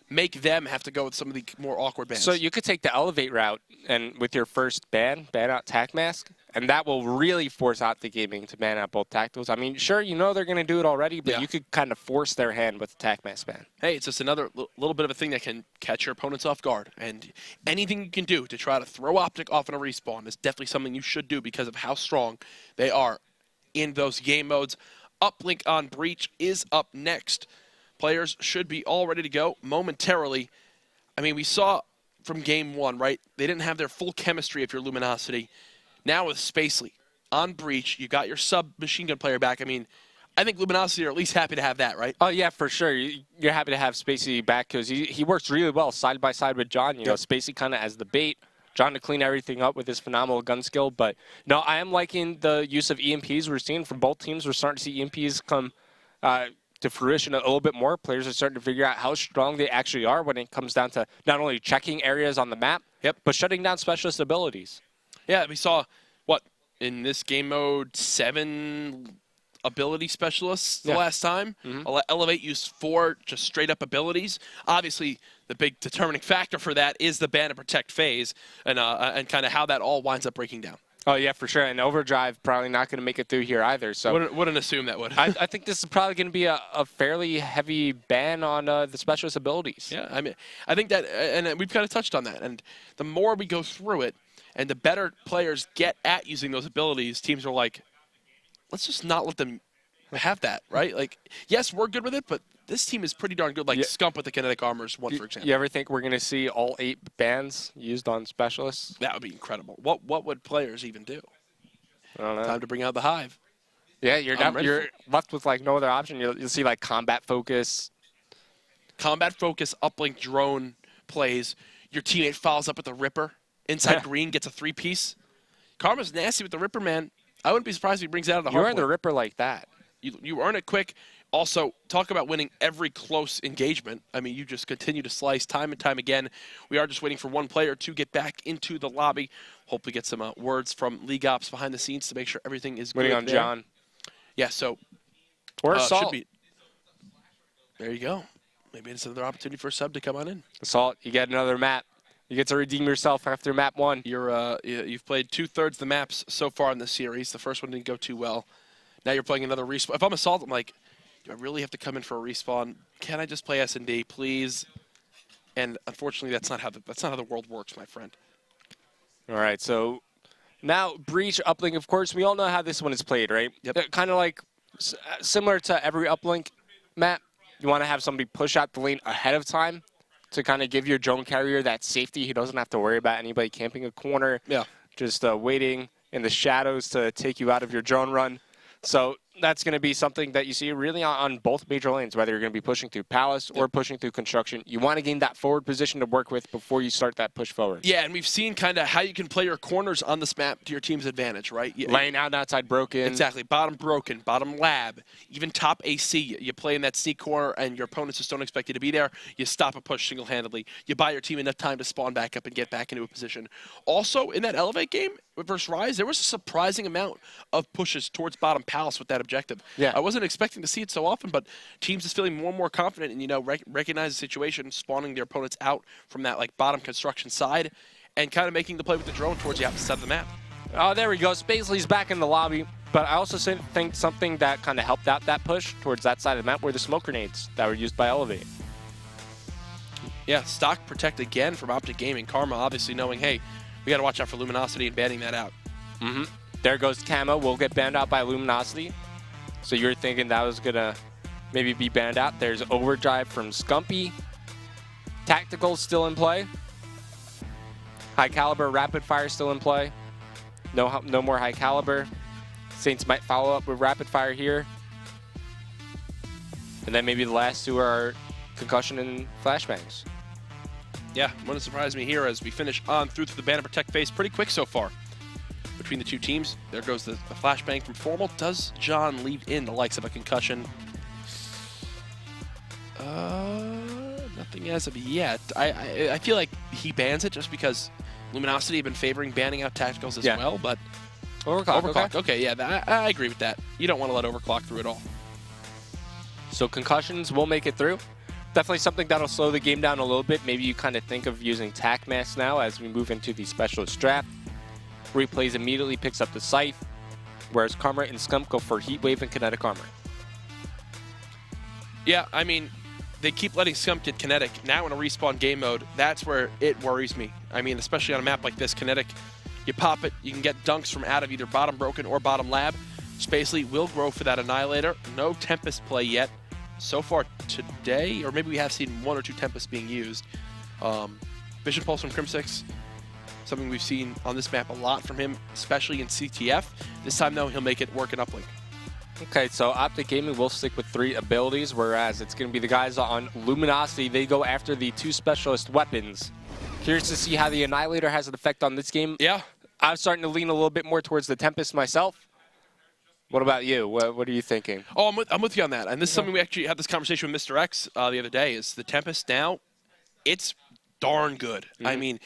make them have to go with some of the more awkward bans. So you could take the elevate route and with your first ban out tac mask, and that will really force OpTic Gaming to ban out both tacticals. I mean, sure, they're going to do it already, but you could kind of force their hand with the tac mask ban. Hey, it's just another little bit of a thing that can catch your opponents off guard. And anything you can do to try to throw OpTic off in a respawn is definitely something you should do because of how strong they are in those game modes. Uplink on Breach is up next. Players should be all ready to go momentarily. I mean, we saw from game one, right? They didn't have their full chemistry if you're Luminosity. Now with Spacely on Breach, you got your sub-machine gun player back. I mean, I think Luminosity are at least happy to have that, right? Oh, yeah, for sure. You're happy to have Spacey back because he works really well side by side with John. You know, Spacey kind of as the bait. John to clean everything up with his phenomenal gun skill. But, no, I am liking the use of EMPs we're seeing from both teams. We're starting to see EMPs come to fruition a little bit more. Players are starting to figure out how strong they actually are when it comes down to not only checking areas on the map, but shutting down specialist abilities. Yeah, we saw, in this game mode, 7 ability specialists the last time. Elevate used 4 just straight-up abilities. Obviously, the big determining factor for that is the ban and protect phase and kind of how that all winds up breaking down. Oh, yeah, for sure. And Overdrive probably not going to make it through here either. So wouldn't assume that would. I think this is probably going to be a fairly heavy ban on the specialist abilities. Yeah, I mean, I think that, and we've kind of touched on that. And the more we go through it, and the better players get at using those abilities, teams are like, let's just not let them have that, right? Like, yes, we're good with it, but this team is pretty darn good. Like Scump with the kinetic armors, for example. You ever think we're going to see all 8 bans used on specialists? That would be incredible. What would players even do? I don't know. Time to bring out the Hive. Yeah, you're left with like no other option. You'll see like combat focus. Combat focus, uplink drone plays. Your teammate follows up with the Ripper. Inside green gets a 3-piece. Karma's nasty with the Ripper, man. I wouldn't be surprised if he brings it out of the hardpoint. You earn the Ripper like that. You earn it quick. Also, talk about winning every close engagement. I mean, you just continue to slice time and time again. We are just waiting for one player to get back into the lobby. Hopefully get some words from League Ops behind the scenes to make sure everything is good. Waiting on John. Yeah, so. Or Assault. There you go. Maybe it's another opportunity for a sub to come on in. Assault, you get another map. You get to redeem yourself after map 1. You've played 2/3 the maps so far in the series. The first one didn't go too well. Now you're playing another respawn. If I'm Assault, I'm like, do I really have to come in for a respawn? Can I just play SND, please? And unfortunately, that's not how the world works, my friend. All right, so now Breach, Uplink, of course, we all know how this one is played, right? Yep. Kind of like similar to every Uplink map. You want to have somebody push out the lane ahead of time to kind of give your drone carrier that safety. He doesn't have to worry about anybody camping a corner. Yeah. Just waiting in the shadows to take you out of your drone run. So that's going to be something that you see really on both major lanes, whether you're going to be pushing through Palace or pushing through Construction. You want to gain that forward position to work with before you start that push forward. Yeah, and we've seen kind of how you can play your corners on this map to your team's advantage, right? Laying out and outside broken. Exactly. Bottom broken, bottom lab, even top AC. You play in that sneak corner and your opponents just don't expect you to be there. You stop a push single-handedly. You buy your team enough time to spawn back up and get back into a position. Also, in that Elevate game versus Rise, there was a surprising amount of pushes towards bottom Palace with that objective. Yeah. I wasn't expecting to see it so often, but teams is feeling more and more confident and, recognize the situation, spawning their opponents out from that, bottom construction side and kind of making the play with the drone towards the opposite side of the map. Oh, there we go. Spacely's back in the lobby. But I also think something that kind of helped out that push towards that side of the map were the smoke grenades that were used by Elevate. Yeah, stock protect again from OpTic Gaming. Karma obviously knowing, hey, we got to watch out for Luminosity and banning that out. There goes Camo. Will get banned out by Luminosity. So you're thinking that was going to maybe be banned out. There's Overdrive from Scumpy. Tactical still in play. High Caliber Rapid Fire still in play. No more High Caliber. Saints might follow up with Rapid Fire here. And then maybe the last two are concussion and flashbangs. Yeah, wouldn't surprise me here as we finish on through to the ban and protect phase pretty quick so far between the two teams. There goes the flashbang from Formal. Does John leave in the likes of a concussion? Nothing as of yet. I feel like he bans it just because Luminosity have been favoring banning out tacticals as well, but Overclock. Okay, yeah, I agree with that. You don't want to let overclock through at all. So concussions will make it through. Definitely something that'll slow the game down a little bit. Maybe you kind of think of using tac mask now as we move into the specialist draft. Replays immediately picks up the scythe, whereas Karma and Scump go for heat wave and kinetic armor. Yeah, I mean, they keep letting Scump get kinetic. Now in a respawn game mode, that's where it worries me. I mean, especially on a map like this, kinetic, you pop it, you can get dunks from out of either bottom broken or bottom lab. Spacely will grow for that Annihilator. No Tempest play yet. So far today, or maybe we have seen 1 or 2 Tempests being used. Vision Pulse from Crimsix, something we've seen on this map a lot from him, especially in CTF. This time, though, he'll make it work in Uplink. Okay, so OpTic Gaming will stick with 3 abilities, whereas it's going to be the guys on Luminosity. They go after the 2 specialist weapons. Curious to see how the Annihilator has an effect on this game. Yeah. I'm starting to lean a little bit more towards the Tempest myself. What about you? What are you thinking? Oh, I'm with you on that. And this is something we actually had this conversation with Mr. X the other day, is the Tempest now, it's darn good. I mean,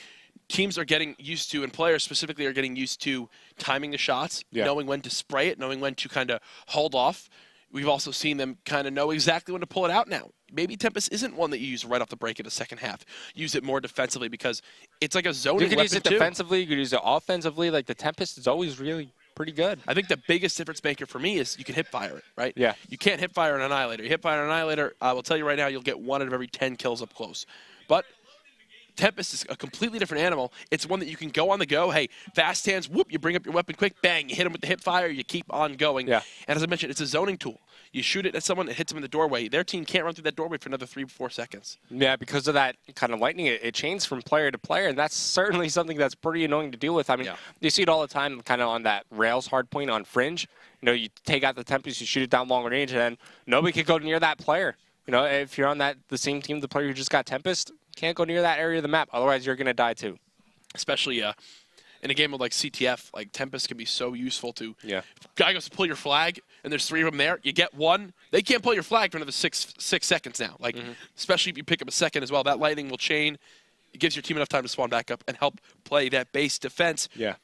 teams are getting used to, and players specifically are getting used to timing the shots, knowing when to spray it, knowing when to kind of hold off. We've also seen them kind of know exactly when to pull it out now. Maybe Tempest isn't one that you use right off the break in the second half. Use it more defensively because it's like a zoning weapon. You could use it defensively, you could use it offensively. Like the Tempest is always really pretty good. I think the biggest difference maker for me is you can hip fire it, right? Yeah. You can't hip fire an Annihilator. You hip fire an Annihilator, I will tell you right now, you'll get 1 out of every 10 kills up close. But Tempest is a completely different animal. It's one that you can go on the go. Hey, fast hands, whoop, you bring up your weapon quick, bang, you hit him with the hip fire, you keep on going. Yeah. And as I mentioned, it's a zoning tool. You shoot it at someone, it hits them in the doorway. Their team can't run through that doorway for another 3-4 seconds. Yeah, because of that kind of lightning, it changes from player to player, and that's certainly something that's pretty annoying to deal with. I mean, you see it all the time kind of on that rails hardpoint on Fringe. You know, you take out the Tempest, you shoot it down long range, and then nobody can go near that player. You know, if you're on the same team, the player who just got Tempest, can't go near that area of the map. Otherwise, you're going to die too. Especially in a game with like CTF, like Tempest can be so useful to. Yeah. Guy goes to pull your flag, and there's 3 of them there. You get 1. They can't pull your flag for another 6 seconds now. Like, especially if you pick up a second as well. That lightning will chain. It gives your team enough time to spawn back up and help play that base defense. Yeah.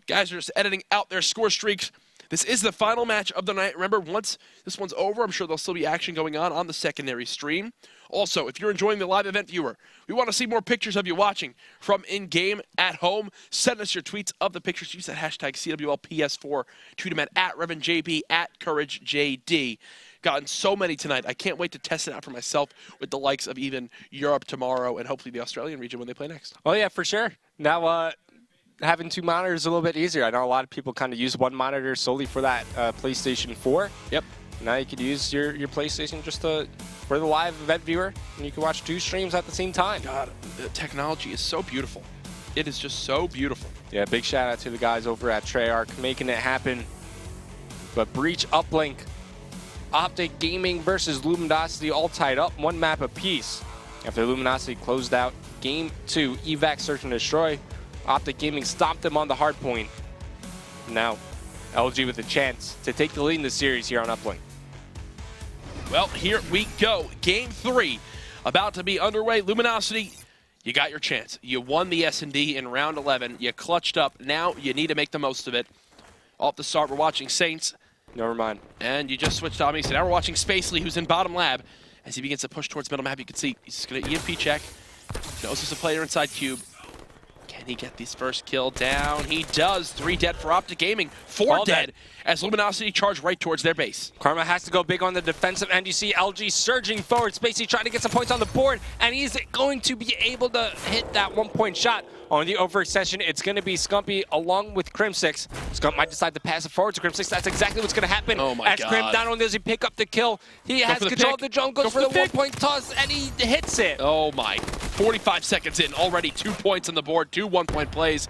Guys are just editing out their score streaks. This is the final match of the night. Remember, once this one's over, I'm sure there'll still be action going on the secondary stream. Also, if you're enjoying the live event viewer, we want to see more pictures of you watching from in-game, at home. Send us your tweets of the pictures. Use that hashtag CWLPS4. Tweet them at RevanJB, at CourageJD. Gotten so many tonight. I can't wait to test it out for myself with the likes of even Europe tomorrow and hopefully the Australian region when they play next. Oh, yeah, for sure. Now, having 2 monitors is a little bit easier. I know a lot of people kind of use 1 monitor solely for that PlayStation 4. Yep. Now you could use your PlayStation just for the live event viewer, and you can watch 2 streams at the same time. God, the technology is so beautiful. It is just so beautiful. Yeah, big shout out to the guys over at Treyarch making it happen. But Breach, Uplink, OpTic Gaming versus Luminosity all tied up, 1 map apiece. After Luminosity closed out Game 2, Evac Search and Destroy, OpTic Gaming stomped them on the hard point. Now, LG with a chance to take the lead in the series here on Uplink. Well, here we go. Game 3 about to be underway. Luminosity, you got your chance. You won the S&D in round 11. You clutched up. Now you need to make the most of it. Off the start, we're watching Saints. Never mind. And you just switched on me. So now we're watching Spacely, who's in bottom lab. As he begins to push towards middle map, you can see he's going to EMP check. Knows there's a player inside cube. Can he get this first kill down? He does. 3 dead for OpTic Gaming. 4 dead as Luminosity charge right towards their base. Karma has to go big on the defensive end. You see LG surging forward. Spacey trying to get some points on the board, and he's going to be able to hit that 1-point shot. On the overextension, it's going to be Scumpy along with Crimsix. Scump might decide to pass it forward to Crimsix. That's exactly what's going to happen. Oh my as God. Crim, not only does he pick up the kill, he has control of the drone, goes for the 1-point toss, and he hits it. Oh my. 45 seconds in, already 2 points on the board, 2 1-point plays.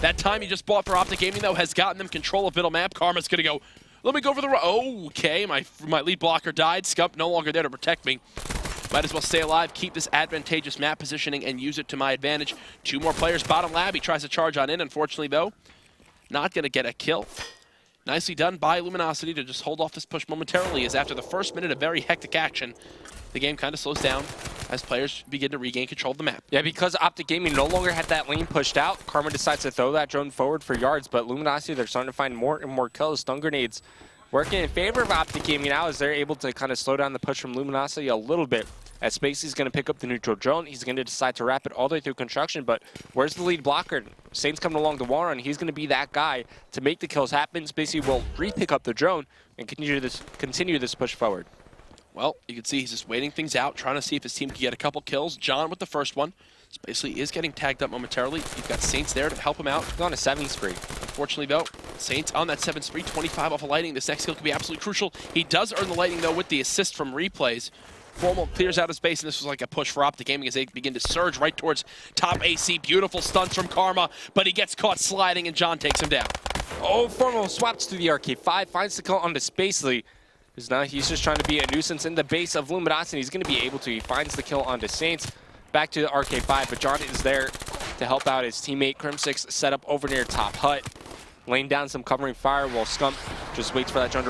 That time he just bought for OpTic Gaming, though, has gotten them control of middle map. Karma's going to go, let me go for the... Okay, my lead blocker died. Scump no longer there to protect me. Might as well stay alive, keep this advantageous map positioning, and use it to my advantage. 2 more players, bottom lab. He tries to charge on in. Unfortunately, though, not going to get a kill. Nicely done by Luminosity to just hold off this push momentarily, as after the first minute of very hectic action, the game kind of slows down as players begin to regain control of the map. Yeah, because OpTic Gaming no longer had that lane pushed out, Karma decides to throw that drone forward for yards, but Luminosity, they're starting to find more and more kills. Stun grenades working in favor of OpTic Gaming now as they're able to kind of slow down the push from Luminosity a little bit. As Spacey's going to pick up the neutral drone, he's going to decide to wrap it all the way through construction, but where's the lead blocker? Saint's coming along the wall run. He's going to be that guy to make the kills happen. Spacey will re-pick up the drone and continue this push forward. Well, you can see he's just waiting things out, trying to see if his team can get a couple kills. John with the first one. Spacey is getting tagged up momentarily. You've got Saints there to help him out. He's on a 7 spree. Unfortunately, though, Saints on that 7 spree, 25 off of lightning. This next kill could be absolutely crucial. He does earn the lightning, though, with the assist from replays. Formal clears out his base, and this was like a push for OpTic Gaming as they begin to surge right towards top AC. Beautiful stunts from Karma, but he gets caught sliding, and John takes him down. Oh, Formal swaps to the RK5, finds the kill onto Spacely. Because now he's just trying to be a nuisance in the base of Luminosity. He's going to be able to. He finds the kill onto Saints. Back to the RK5, but John is there to help out his teammate. Crim6 set up over near top hut. Laying down some covering fire while Scump just waits for that drone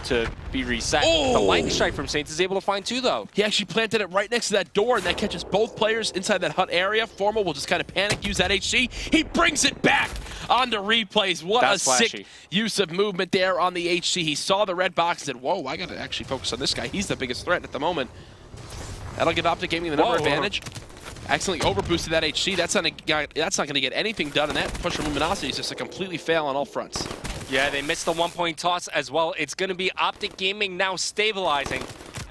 to be reset. Oh! The lightning strike from Saints is able to find 2, though. He actually planted it right next to that door, and that catches both players inside that hut area. Formal will just kind of panic, use that HC. He brings it back onto replays. What That's a flashy. sick use of movement there on the HC. He saw the red box and said, whoa, I got to actually focus on this guy. He's the biggest threat at the moment. That'll give OpTic Gaming the number advantage. Accidentally overboosted that HC. That's not going to get anything done, and that push from Luminosity is just a completely fail on all fronts. Yeah, they missed the 1-point toss as well. It's going to be OpTic Gaming now stabilizing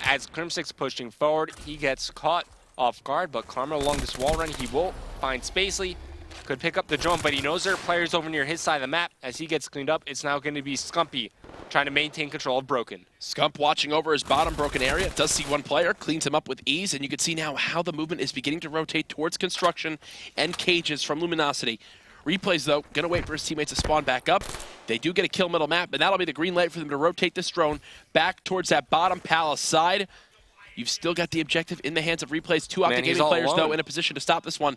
as Crim6 pushing forward. He gets caught off guard, but Karma along this wall run, he will find Spacely. Could pick up the drone, but he knows there are players over near his side of the map. As he gets cleaned up, it's now going to be Scumpy trying to maintain control of Broken. Scump watching over his bottom Broken area. Does see one player, cleans him up with ease, and you can see now how the movement is beginning to rotate towards construction and cages from Luminosity. Replays, though, going to wait for his teammates to spawn back up. They do get a kill middle map, and that'll be the green light for them to rotate this drone back towards that bottom palace side. You've still got the objective in the hands of Replays. 2 OpTic Gaming players, though, in a position to stop this one.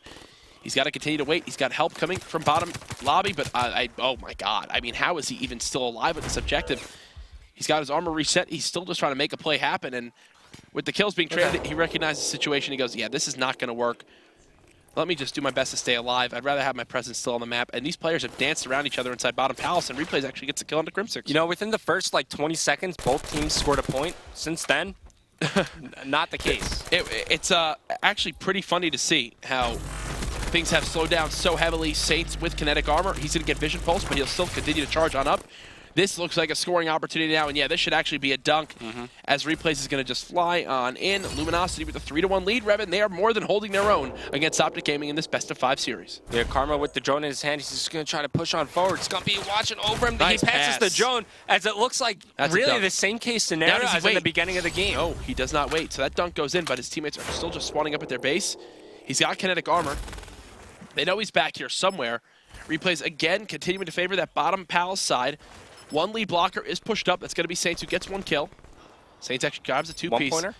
He's got to continue to wait. He's got help coming from bottom lobby, but oh my god. I mean, how is he even still alive with this objective? He's got his armor reset. He's still just trying to make a play happen, and with the kills being traded, he recognizes the situation. He goes, yeah, this is not going to work. Let me just do my best to stay alive. I'd rather have my presence still on the map. And these players have danced around each other inside bottom palace, and Replays actually gets a kill onto Crim6. You know, within the first, 20 seconds, both teams scored a point. Since then, not the case. It's actually pretty funny to see how things have slowed down so heavily. Saints with kinetic armor. He's going to get vision pulse, but he'll still continue to charge on up. This looks like a scoring opportunity now, and yeah, this should actually be a dunk as Replays is going to just fly on in. Luminosity with a 3-1 lead. Revin, they are more than holding their own against OpTic Gaming in this best-of-5 series. Yeah, Karma with the drone in his hand. He's just going to try to push on forward. Scumpy watching over him. Nice he passes pass. the drone as it looks like really the same case scenario as in the beginning of the game. No, he does not wait. So that dunk goes in, but his teammates are still just spawning up at their base. He's got kinetic armor. They know he's back here somewhere. Replays again, continuing to favor that bottom palace side. One lead blocker is pushed up. That's going to be Saints, who gets one kill. Saints actually grabs a 2-piece. One-pointer?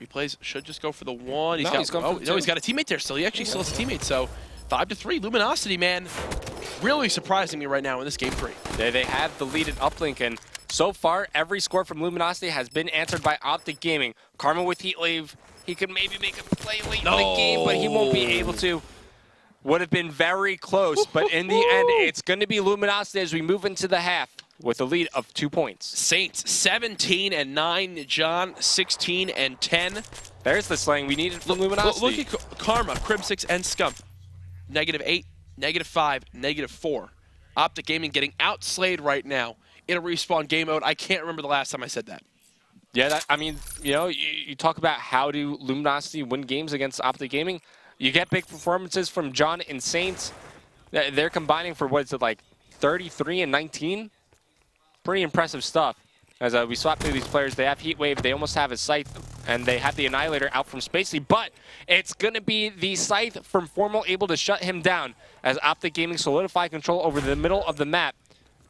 Replays should just go for the one. He's got a teammate there still. He actually still has a teammate. So 5-3. Luminosity, man, really surprising me right now in this game 3. They have the lead in Uplink, and so far, every score from Luminosity has been answered by OpTic Gaming. Karma with Heat Wave. He could maybe make a play late in the game, but he won't be able to. Would have been very close, but in the end, it's going to be Luminosity as we move into the half with a lead of 2 points. Saints 17-9, John 16-10. There's the slang we needed from Luminosity. Look at Karma, Crim6, and Scump. -8, -5, -4. OpTic Gaming getting outslayed right now in a respawn game mode. I can't remember the last time I said that. Yeah, I mean, you talk about how do Luminosity win games against OpTic Gaming. You get big performances from John and Saints. They're combining for, what is it, 33 and 19? Pretty impressive stuff. As we swap through these players, they have Heat Wave, they almost have a Scythe, and they have the Annihilator out from Spacey, but it's going to be the Scythe from Formal able to shut him down as OpTic Gaming solidify control over the middle of the map.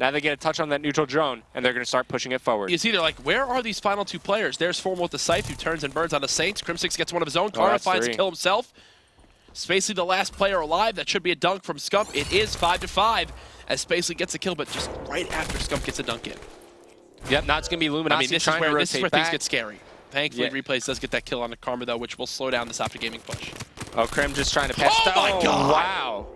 Now they get a touch on that neutral drone, and they're going to start pushing it forward. You see, they're like, where are these final two players? There's Formal with the Scythe, who turns and burns on the Saints. Crimsix gets one of his own. Karma finds a kill himself. Spacely, the last player alive. That should be a dunk from Scump. It is 5-5 as Spacely gets a kill, but just right after Scump gets a dunk in. Yep, now it's going to be Luminosity this is where things get back. scary. Thankfully, Replays does get that kill on the Karma, though, which will slow down this OpTic Gaming push. Oh, Krim just trying to pass. Oh, my God! Wow.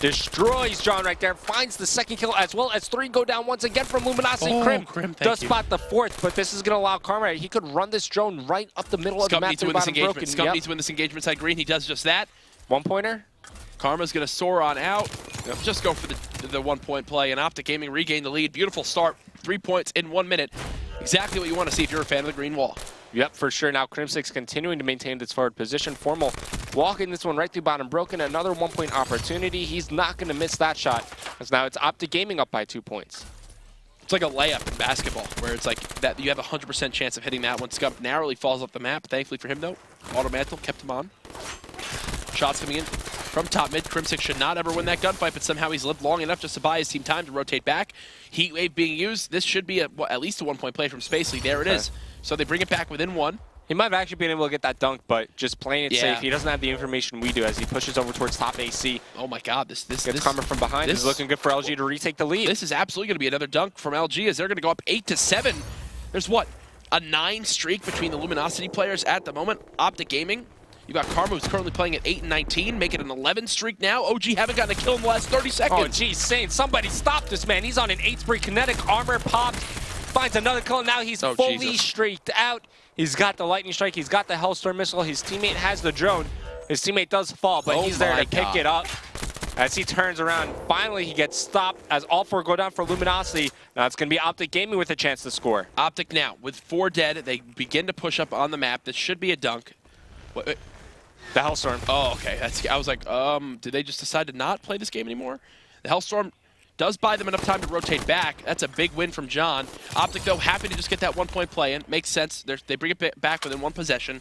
Destroys John right there. Finds the second kill, as well as 3 go down once again from Luminosity. Krim does spot the 4th, but this is going to allow Karma. He could run this drone right up the middle of the map. Needs to win this engagement. Scump needs to win this engagement side green. He does just that. 1-pointer. Karma's going to soar on out. Just go for the 1-point play, and OpTic Gaming regain the lead. Beautiful start. 3 points in 1 minute. Exactly what you want to see if you're a fan of the green wall. Yep, for sure. Now Crimsix continuing to maintain its forward position. Formal walking this one right through bottom broken. Another 1-point opportunity. He's not going to miss that shot, as now it's OpTic Gaming up by 2 points. It's like a layup in basketball, where it's like that you have a 100% chance of hitting that one. Scump narrowly falls off the map. Thankfully for him, though, Automantle kept him on. Shots coming in from top mid. Crimsix should not ever win that gunfight, but somehow he's lived long enough just to buy his team time to rotate back. Heat Wave being used. This should be at least a 1-point play from Spacely. There it is. So they bring it back within 1. He might have actually been able to get that dunk, but just playing it safe. He doesn't have the information we do as he pushes over towards top AC. Oh my God, this gets Karma from behind. This is looking good for LG to retake the lead. This is absolutely going to be another dunk from LG as they're going to go up 8-7. There's what, a 9 streak between the Luminosity players at the moment. OpTic Gaming. You got Karma, who's currently playing at 8-19, make it an 11 streak now. OG haven't gotten a kill in the last 30 seconds. Oh, geez, Saint, somebody stop this man. He's on an 8 spree. Kinetic armor popped, finds another kill, and now he's fully streaked out. He's got the lightning strike. He's got the Hellstorm missile. His teammate has the drone. His teammate does fall, but he's there to pick it up. As he turns around, finally he gets stopped as all 4 go down for Luminosity. Now it's going to be OpTic Gaming with a chance to score. OpTic now, with 4 dead, they begin to push up on the map. This should be a dunk. Wait. The Hellstorm. Oh, okay. I was like, did they just decide to not play this game anymore? The Hellstorm does buy them enough time to rotate back. That's a big win from John. OpTic, though, happy to just get that 1-point play in. Makes sense. They bring it back within 1 possession.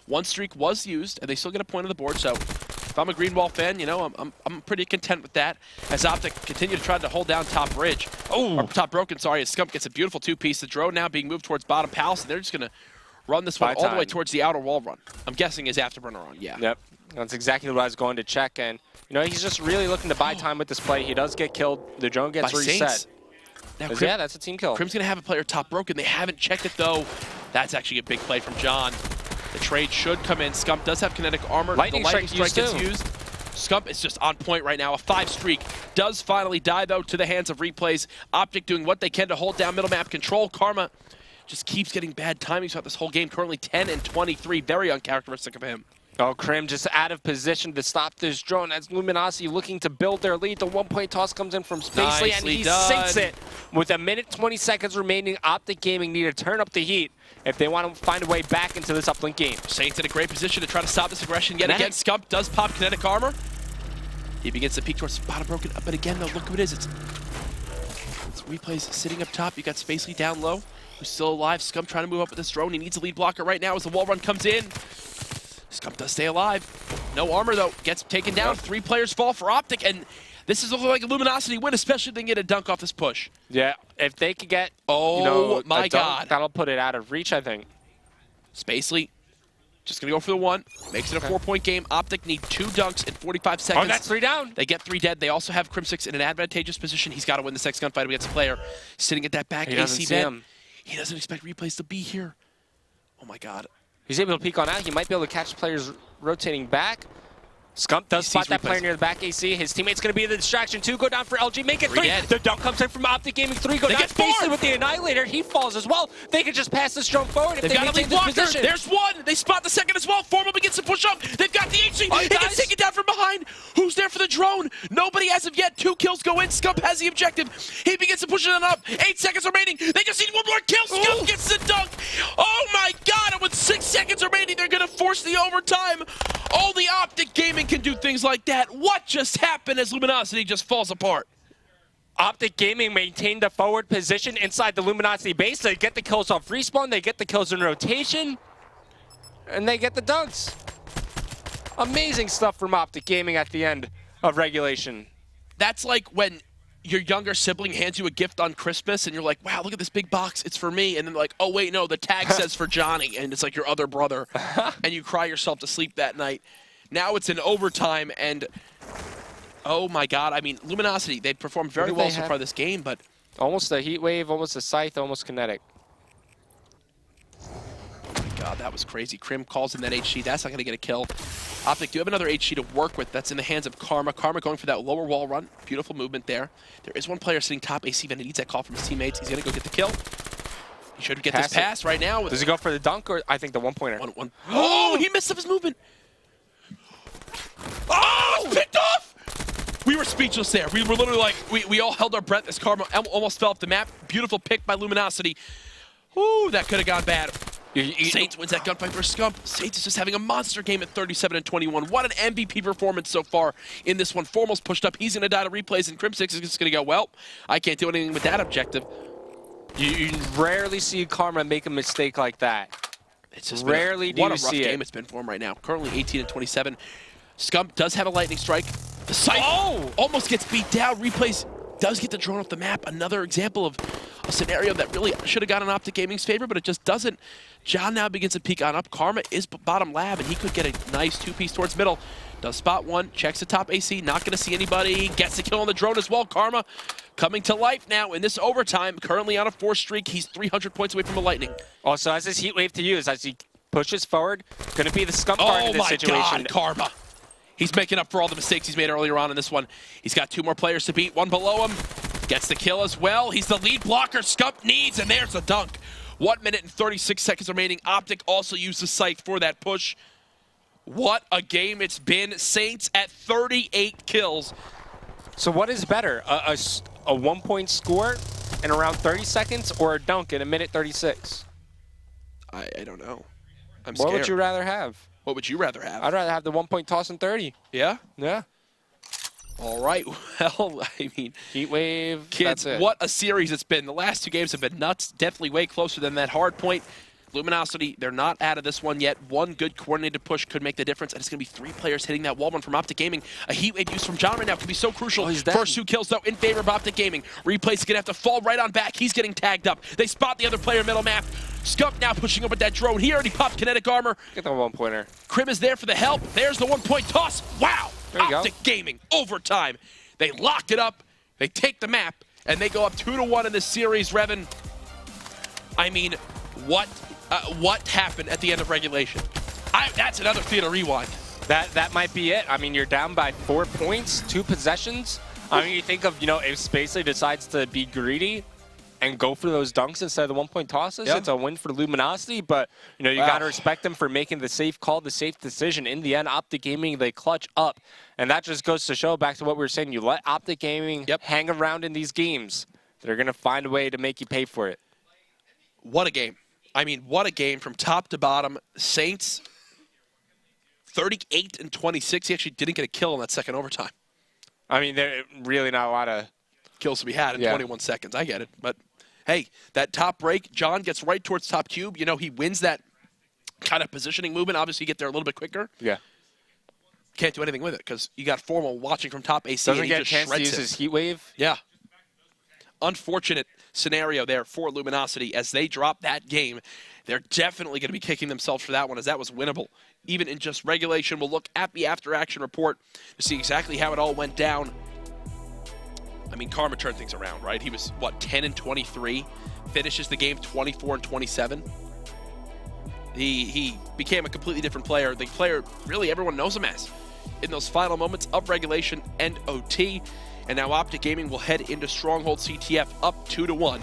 1 streak was used, and they still get a point on the board. So if I'm a green wall fan, you know, I'm pretty content with that. As OpTic continue to try to hold down top bridge. Or top broken, sorry. As Scump gets a beautiful 2-piece. The drone now being moved towards bottom palace, and they're just going to run this one all the way towards the outer wall run. I'm guessing is afterburner on, Yep, that's exactly what I was going to check. And, you know, he's just really looking to buy time with this play. He does get killed. The drone gets reset. Now, yeah, that's a team kill. Crim's going to have a player top broken. They haven't checked it, though. That's actually a big play from John. The trade should come in. Scump does have kinetic armor. Lightning strike gets used. Scump is just on point right now. A 5 streak does finally die, though, to the hands of Replays. OpTic doing what they can to hold down middle map control. Karma just keeps getting bad timing throughout this whole game. Currently 10-23. Very uncharacteristic of him. Oh, Krim just out of position to stop this drone as Luminosity looking to build their lead. The 1-point toss comes in from Spacely, and he sinks it. With 1 minute 20 seconds remaining, OpTic Gaming need to turn up the heat if they want to find a way back into this Uplink game. Saints in a great position to try to stop this aggression yet again. Scump does pop kinetic armor. He begins to peek towards bottom broken. But again, though, look who it is. It's Replays sitting up top. You got Spacely down low, who's still alive. Scump trying to move up with this drone. He needs a lead blocker right now as the wall run comes in. Scump does stay alive. No armor, though. Gets taken down. 3 players fall for OpTic, and this is looking like a Luminosity win, especially if they can get a dunk off this push. Yeah, if they could get, my God, that'll put it out of reach, I think. Spacely just going to go for the 1. Makes it a 4-point game. OpTic need 2 dunks in 45 seconds. Oh, that's 3 down. They get 3 dead. They also have Crimsix in an advantageous position. He's got to win this next gunfight against a player sitting at that back AC vent. He doesn't expect Replays to be here. Oh, my God. He's able to peek on out. He might be able to catch players rotating back. Scump does spot that player near the back AC. His teammate's going to be the distraction. 2 go down for LG. Make it 3. The dunk comes in from OpTic Gaming. 3 go down. Spacely with the Annihilator. He falls as well. They can just pass this drone forward if they maintain this position. There's 1. They spot the second as well. Formal begins to push up. They've got the HC. He gets taken down from behind. Who's there for the drone? Nobody as of yet. 2 kills go in. Scump has the objective. He begins to push it up. 8 seconds remaining. They just need 1 more kill. Scump gets the dunk. Oh my God. And with 6 seconds remaining, they're going to force the overtime. Only OpTic Gaming can do things like that. What just happened as Luminosity just falls apart? OpTic Gaming maintained the forward position inside the Luminosity base. They get the kills off respawn. They get the kills in rotation. And they get the dunks. Amazing stuff from OpTic Gaming at the end of regulation. That's like when your younger sibling hands you a gift on Christmas, and you're like, wow, look at this big box, it's for me. And then like, oh, wait, no, the tag says for Johnny, and it's like your other brother. And you cry yourself to sleep that night. Now it's in overtime, and oh, my God. I mean, Luminosity, they performed very well so far this game, but... Almost a heat wave, almost a scythe, almost kinetic. God, that was crazy. Crim calls in that HG. That's not going to get a kill. OpTic do have another HG to work with. That's in the hands of Karma. Karma going for that lower wall run. Beautiful movement there. There is one player sitting top AC, and he needs that call from his teammates. He's going to go get the kill. He should get this pass right now. Does he go for the dunk or I think the one-pointer? Oh, he missed up his movement. Oh, it's picked off! We were speechless there. We were literally like, we all held our breath as Karma almost fell off the map. Beautiful pick by Luminosity. Ooh, that could have gone bad. Saints wins that gunfight for Scump. Saints is just having a monster game at 37-21. What an MVP performance so far in this one. Foremost pushed up. He's going to die to replays, and Crim6 is just going to go, well, I can't do anything with that objective. You rarely see Karma make a mistake like that. It's just rarely do you see it. What a rough game it's been for him right now. Currently 18-27. Scump does have a lightning strike. The scythe almost gets beat down. Replays does get the drone off the map. Another example of a scenario that really should have got in OpTic Gaming's favor, but it just doesn't. John now begins to peek on up. Karma is bottom lab, and he could get a nice two-piece towards middle. Does spot one, checks the top AC, not going to see anybody. Gets the kill on the drone as well. Karma coming to life now in this overtime. Currently on a 4 streak. He's 300 points away from a lightning. Also, as this heat wave to use, as he pushes forward, going to be the Scump card in this situation. Oh my God, Karma. He's making up for all the mistakes he's made earlier on in this one. He's got 2 more players to beat, one below him. Gets the kill as well. He's the lead blocker Scump needs, and there's the dunk. 1 minute and 36 seconds remaining. OpTic also used the scythe for that push. What a game it's been. Saints at 38 kills. So what is better, a 1-point score in around 30 seconds or a dunk in 1:36? I don't know. I'm scared. What would you rather have? What would you rather have? I'd rather have the 1-point toss in 30. Yeah? Yeah. All right. Well, I mean, heat wave. Kids, what a series it's been. The last 2 games have been nuts. Definitely way closer than that hard point. Luminosity, they're not out of this one yet. One good coordinated push could make the difference, and it's going to be 3 players hitting that wall run from OpTic Gaming. A heat wave use from John right now could be so crucial. First 2 kills, though, in favor of OpTic Gaming. Replay's going to have to fall right on back. He's getting tagged up. They spot the other player middle map. Scump now pushing up with that drone. He already popped kinetic armor. Get the 1-pointer. Crim is there for the help. There's the 1-point toss. Wow! OpTic Gaming, overtime. They locked it up. They take the map, and they go up 2-1 in this series, Revan. I mean, what happened at the end of regulation? That's another theater rewind. That might be it. I mean, you're down by 4 points, 2 possessions. I mean, you think of, if Spacely decides to be greedy and go for those dunks instead of the 1-point tosses, it's a win for Luminosity. But, you got to respect them for making the safe call, the safe decision. In the end, OpTic Gaming, they clutch up. And that just goes to show, back to what we were saying, you let OpTic Gaming hang around in these games. They're going to find a way to make you pay for it. What a game. I mean, what a game from top to bottom. Saints, 38-26. He actually didn't get a kill in that second overtime. I mean, there really not a lot of kills to be had in 21 seconds. I get it. But, hey, that top break, John gets right towards top cube. He wins that kind of positioning movement. Obviously, you get there a little bit quicker. Yeah. Can't do anything with it because you got Formal watching from top AC. Doesn't get a chance to use his heat wave. Yeah. Unfortunate scenario there for Luminosity as they drop that game. They're definitely going to be kicking themselves for that one, as that was winnable. Even in just regulation, we'll look at the after-action report to see exactly how it all went down. I mean, Karma turned things around, right? He was, 10-23, finishes the game 24-27. He became a completely different player. The player really everyone knows him as in those final moments of regulation and OT. And now OpTic Gaming will head into Stronghold CTF up 2-1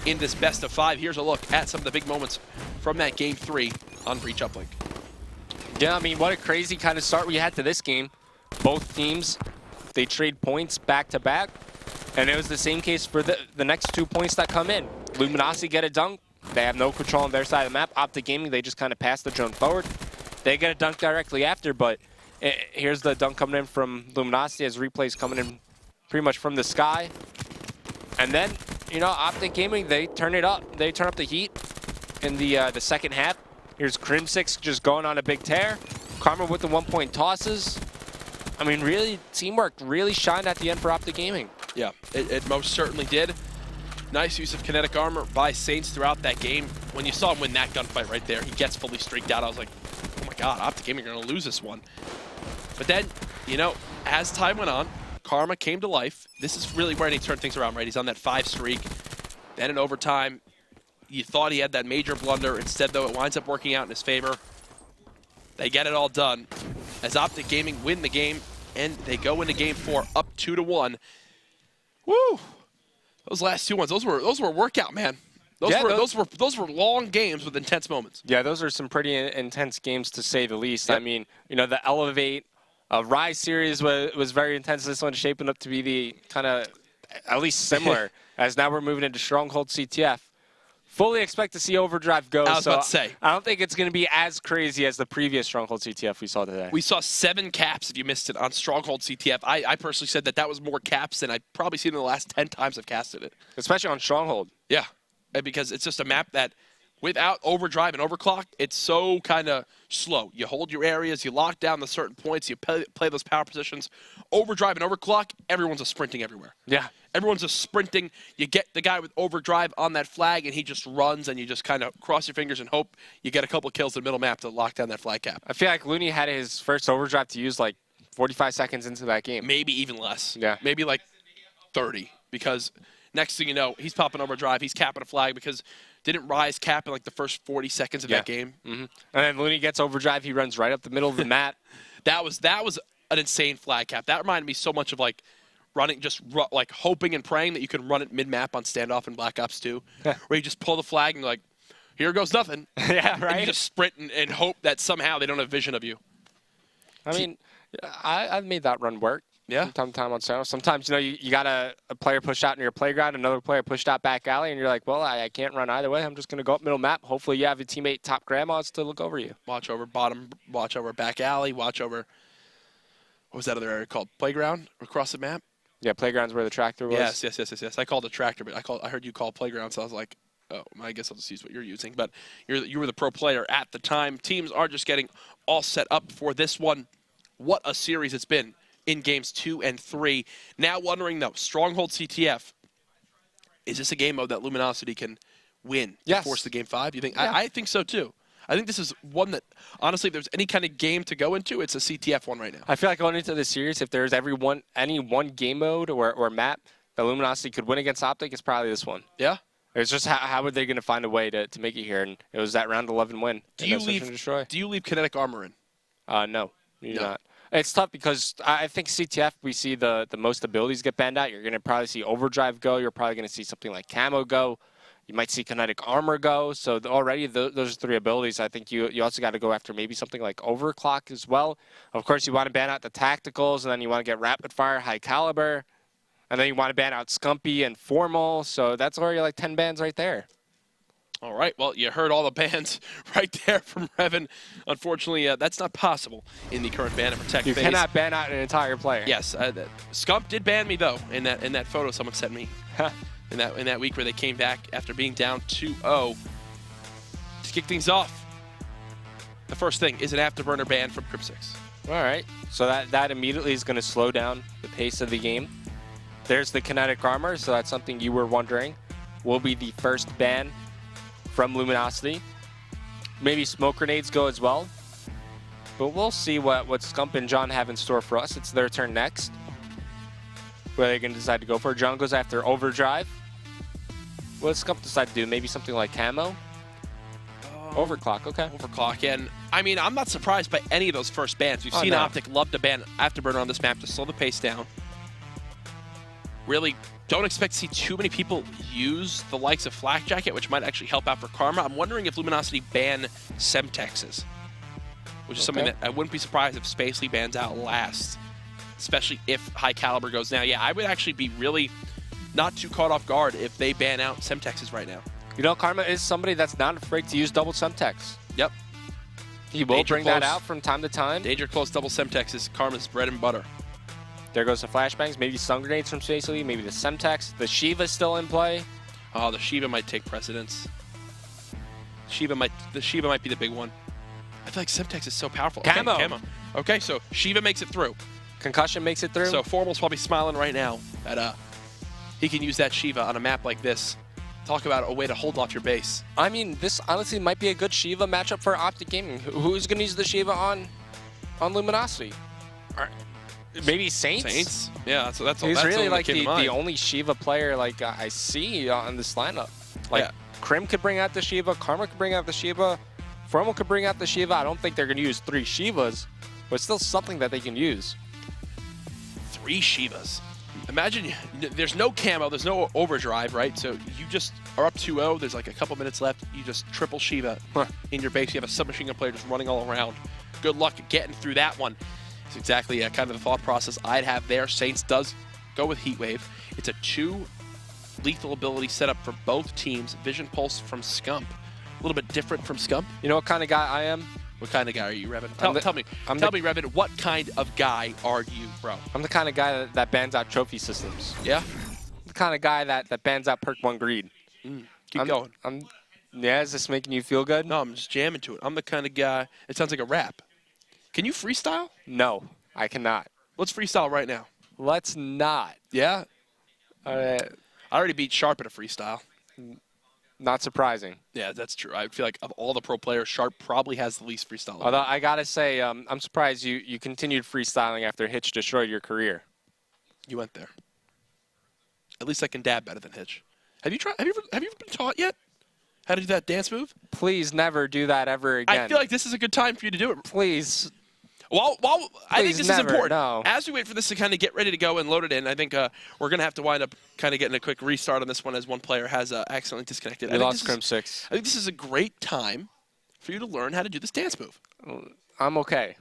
in this best of 5. Here's a look at some of the big moments from that Game 3 on Breach Uplink. Yeah, I mean, what a crazy kind of start we had to this game. Both teams, they trade points back-to-back. And it was the same case for the next 2 points that come in. Luminosity get a dunk. They have no control on their side of the map. OpTic Gaming, they just kind of pass the drone forward. They get a dunk directly after, but here's the dunk coming in from Luminosity as replays coming in pretty much from the sky. And then, OpTic Gaming, they turn it up. They turn up the heat in the second half. Here's Crim6 just going on a big tear. Karma with the 1-point tosses. I mean, really, teamwork really shined at the end for OpTic Gaming. Yeah, it most certainly did. Nice use of kinetic armor by Saints throughout that game. When you saw him win that gunfight right there, he gets fully streaked out. I was like, oh my god, OpTic Gaming are going to lose this one. But then, you know, as time went on, Karma came to life. This is really where he turned things around, right? He's on that 5 streak. Then in overtime, you thought he had that major blunder. Instead, though, it winds up working out in his favor. They get it all done as OpTic Gaming win the game, and they go into Game 4 up 2-1. Woo! Those last 2 ones, those were workout, man. Those were long games with intense moments. Yeah, those are some pretty intense games to say the least. Yep. I mean, you know, the Elevate Rise series was very intense. This one's shaping up to be the kind of at least similar. As now we're moving into Stronghold CTF. Fully expect to see Overdrive go. I was about to say. I don't think it's going to be as crazy as the previous Stronghold CTF we saw today. We saw 7 caps, if you missed it, on Stronghold CTF. I personally said that was more caps than I've probably seen in the last 10 times I've casted it. Especially on Stronghold. Yeah, because it's just a map that, without Overdrive and Overclock, it's so kind of slow. You hold your areas, you lock down the certain points, you play those power positions. Overdrive and Overclock, everyone's just sprinting everywhere. Yeah. Everyone's just sprinting. You get the guy with Overdrive on that flag, and he just runs, and you just kind of cross your fingers and hope you get a couple kills in the middle map to lock down that flag cap. I feel like Looney had his first Overdrive to use like 45 seconds into that game. Maybe even less. Yeah. Maybe like 30, because next thing you know, he's popping Overdrive, he's capping a flag, because didn't Rise cap in like the first 40 seconds of that game? Mm-hmm. And then Looney gets Overdrive, he runs right up the middle of the map. That was an insane flag cap. That reminded me so much of like running, like hoping and praying that you can run it mid-map on Standoff and Black Ops 2, where you just pull the flag and you're like, here goes nothing. Yeah, right. And you just sprint and hope that somehow they don't have vision of you. I mean, I've made that run work. Yeah. From time to time on Standoff. Sometimes, you know, you got a player pushed out in your playground, another player pushed out back alley, and you're like, well, I can't run either way. I'm just going to go up middle map. Hopefully you have your teammate top grandmas to look over you. Watch over bottom, watch over back alley, watch over, what was that other area called? Playground across the map? Yeah, playground's where the tractor was. Yes. I called it tractor, but I heard you call playground, so I was like, oh, I guess I'll just use what you're using. But you were the pro player at the time. Teams are just getting all set up for this one. What a series it's been in games 2 and 3. Now wondering, though, Stronghold CTF, is this a game mode that Luminosity can win to force the game 5? You think? Yeah. I think so, too. I think this is one that, honestly, if there's any kind of game to go into, it's a CTF one right now. I feel like going into this series, if there's any one game mode or map that Luminosity could win against OpTic, it's probably this one. Yeah? It's just how are they going to find a way to make it here? And it was that round 11 win. Do you leave kinetic armor in? No, you do not. It's tough because I think CTF, we see the most abilities get banned out. You're going to probably see Overdrive go. You're probably going to see something like Camo go. You might see Kinetic Armor go. So already those 3 abilities, I think you also got to go after maybe something like Overclock as well. Of course, you want to ban out the Tacticals, and then you want to get Rapid Fire, High Caliber. And then you want to ban out Scumpy and Formal. So that's already like 10 bans right there. All right, well, you heard all the bans right there from Revan. Unfortunately, that's not possible in the current ban and protect phase. You cannot ban out an entire player. Yes, Scump did ban me, though, in that photo someone sent me. in that week where they came back after being down 2-0. To kick things off, the first thing is an Afterburner ban from Crypt6. All right, so that immediately is going to slow down the pace of the game. There's the Kinetic Armor, so that's something you were wondering. Will be the first ban from Luminosity. Maybe smoke grenades go as well. But we'll see what Scump and John have in store for us. It's their turn next. What are they going to decide to go for? John goes after Overdrive. What does Scump decide to do? Maybe something like Camo? Overclock, okay. Overclock, and I mean, I'm not surprised by any of those first bans. We've seen OpTic love to ban Afterburner on this map to slow the pace down. Really don't expect to see too many people use the likes of Flak Jacket, which might actually help out for Karma. I'm wondering if Luminosity ban Semtexes, which is something that I wouldn't be surprised if Spacely bans out last, especially if High Caliber goes now. Yeah, I would actually be really not too caught off guard if they ban out Semtexes right now. You know, Karma is somebody that's not afraid to use double Semtex. Yep. He will bring that out from time to time. Danger Close double Semtex is Karma's bread and butter. There goes the flashbangs, maybe stun grenades from Spacely, maybe the Semtex. The Shiva's still in play. Oh, the Shiva might take precedence. The Shiva might be the big one. I feel like Semtex is so powerful. Camo. Okay, Camo. Okay, so Shiva makes it through. Concussion makes it through. So Formal's probably smiling right now at he can use that Shiva on a map like this. Talk about a way to hold off your base. I mean, this honestly might be a good Shiva matchup for OpTic Gaming. Who's going to use the Shiva on Luminosity? Maybe Saints? Saints? Yeah, so that's He's really like the only only Shiva player like I see on this lineup. Like Krim could bring out the Shiva, Karma could bring out the Shiva, Formal could bring out the Shiva. I don't think they're going to use 3 Shivas, but still something that they can use. 3 Shivas. Imagine there's no camo, there's no overdrive, right? So you just are up 2-0. There's like a couple minutes left. You just triple Shiva in your base. You have a submachine gun player just running all around. Good luck getting through that one. It's exactly kind of the thought process I'd have there. Saints does go with Heatwave. It's a 2 lethal ability setup for both teams. Vision Pulse from Scump. A little bit different from Scump. You know what kind of guy I am? What kind of guy are you, Revin? Tell me, Revin, what kind of guy are you, bro? I'm the kind of guy that bans out trophy systems. Yeah? The kind of guy that bans out perk 1 greed. Keep going. Yeah, is this making you feel good? No, I'm just jamming to it. I'm the kind of guy, it sounds like a rap. Can you freestyle? No, I cannot. Let's freestyle right now. Let's not. Yeah? All right. I already beat Sharp at a freestyle. Not surprising. Yeah, that's true. I feel like of all the pro players, Sharp probably has the least freestyle. Although I gotta say, I'm surprised you continued freestyling after Hitch destroyed your career. You went there. At least I can dab better than Hitch. Have you tried? Have you ever been taught yet how to do that dance move? Please never do that ever again. I feel like this is a good time for you to do it. Please. Well, I think this is important. No. As we wait for this to kind of get ready to go and load it in, I think we're going to have to wind up kind of getting a quick restart on this one as one player has accidentally disconnected. We lost Crim 6. I think this is a great time for you to learn how to do this dance move. I'm okay.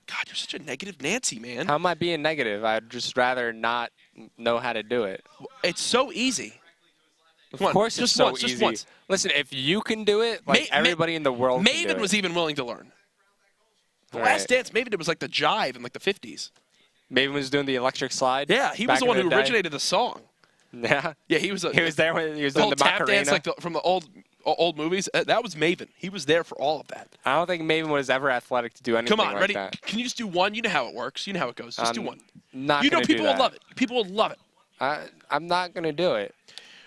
God, you're such a negative Nancy, man. How am I being negative? I'd just rather not know how to do it. It's so easy. Of course it's so easy. Just once. Listen, if you can do it, like everybody in the world can do it. Maven was even willing to learn. The last dance, Maven, it was like the jive in like the 50s. Maven was doing the electric slide. Yeah, he was the one who originated the song. Yeah. Yeah, he was. He was there when he was doing the tap Macarena. dance, like from the old movies. That was Maven. He was there for all of that. I don't think Maven was ever athletic to do anything like that. Come on, ready? That. Can you just do one? You know how it works. You know how it goes. Just do one. Not you know gonna people do that. will love it. People will love it. I'm not gonna do it.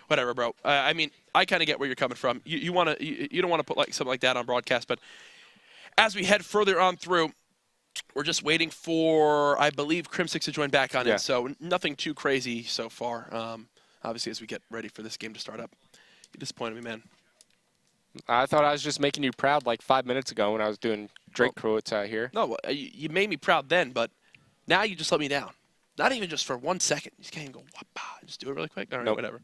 Whatever, bro. I mean, I kind of get where you're coming from. You don't want to put like something like that on broadcast, but as we head further on through, we're just waiting for, I believe, Crim 6 to join back on in, so nothing too crazy so far. Obviously, as we get ready for this game to start up. You disappointed me, man. I thought I was just making you proud like 5 minutes ago when I was doing Drake quotes out here. No, you made me proud then, but now you just let me down. Not even just for 1 second. You just can't even go, whoppa. Just do it really quick. All right, whatever.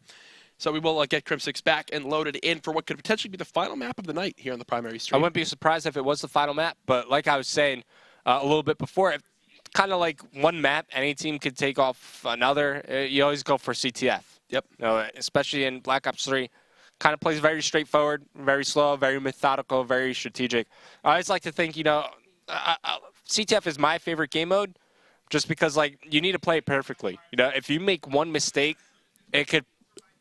So we will get Crim 6 back and loaded in for what could potentially be the final map of the night here on the primary stream. I wouldn't be surprised if it was the final map, but like I was saying a little bit before, kind of like one map, any team could take off another. You always go for CTF. Yep. Especially in Black Ops 3. Kind of plays very straightforward, very slow, very methodical, very strategic. I always like to think, CTF is my favorite game mode just because, like, you need to play it perfectly. If you make one mistake, it could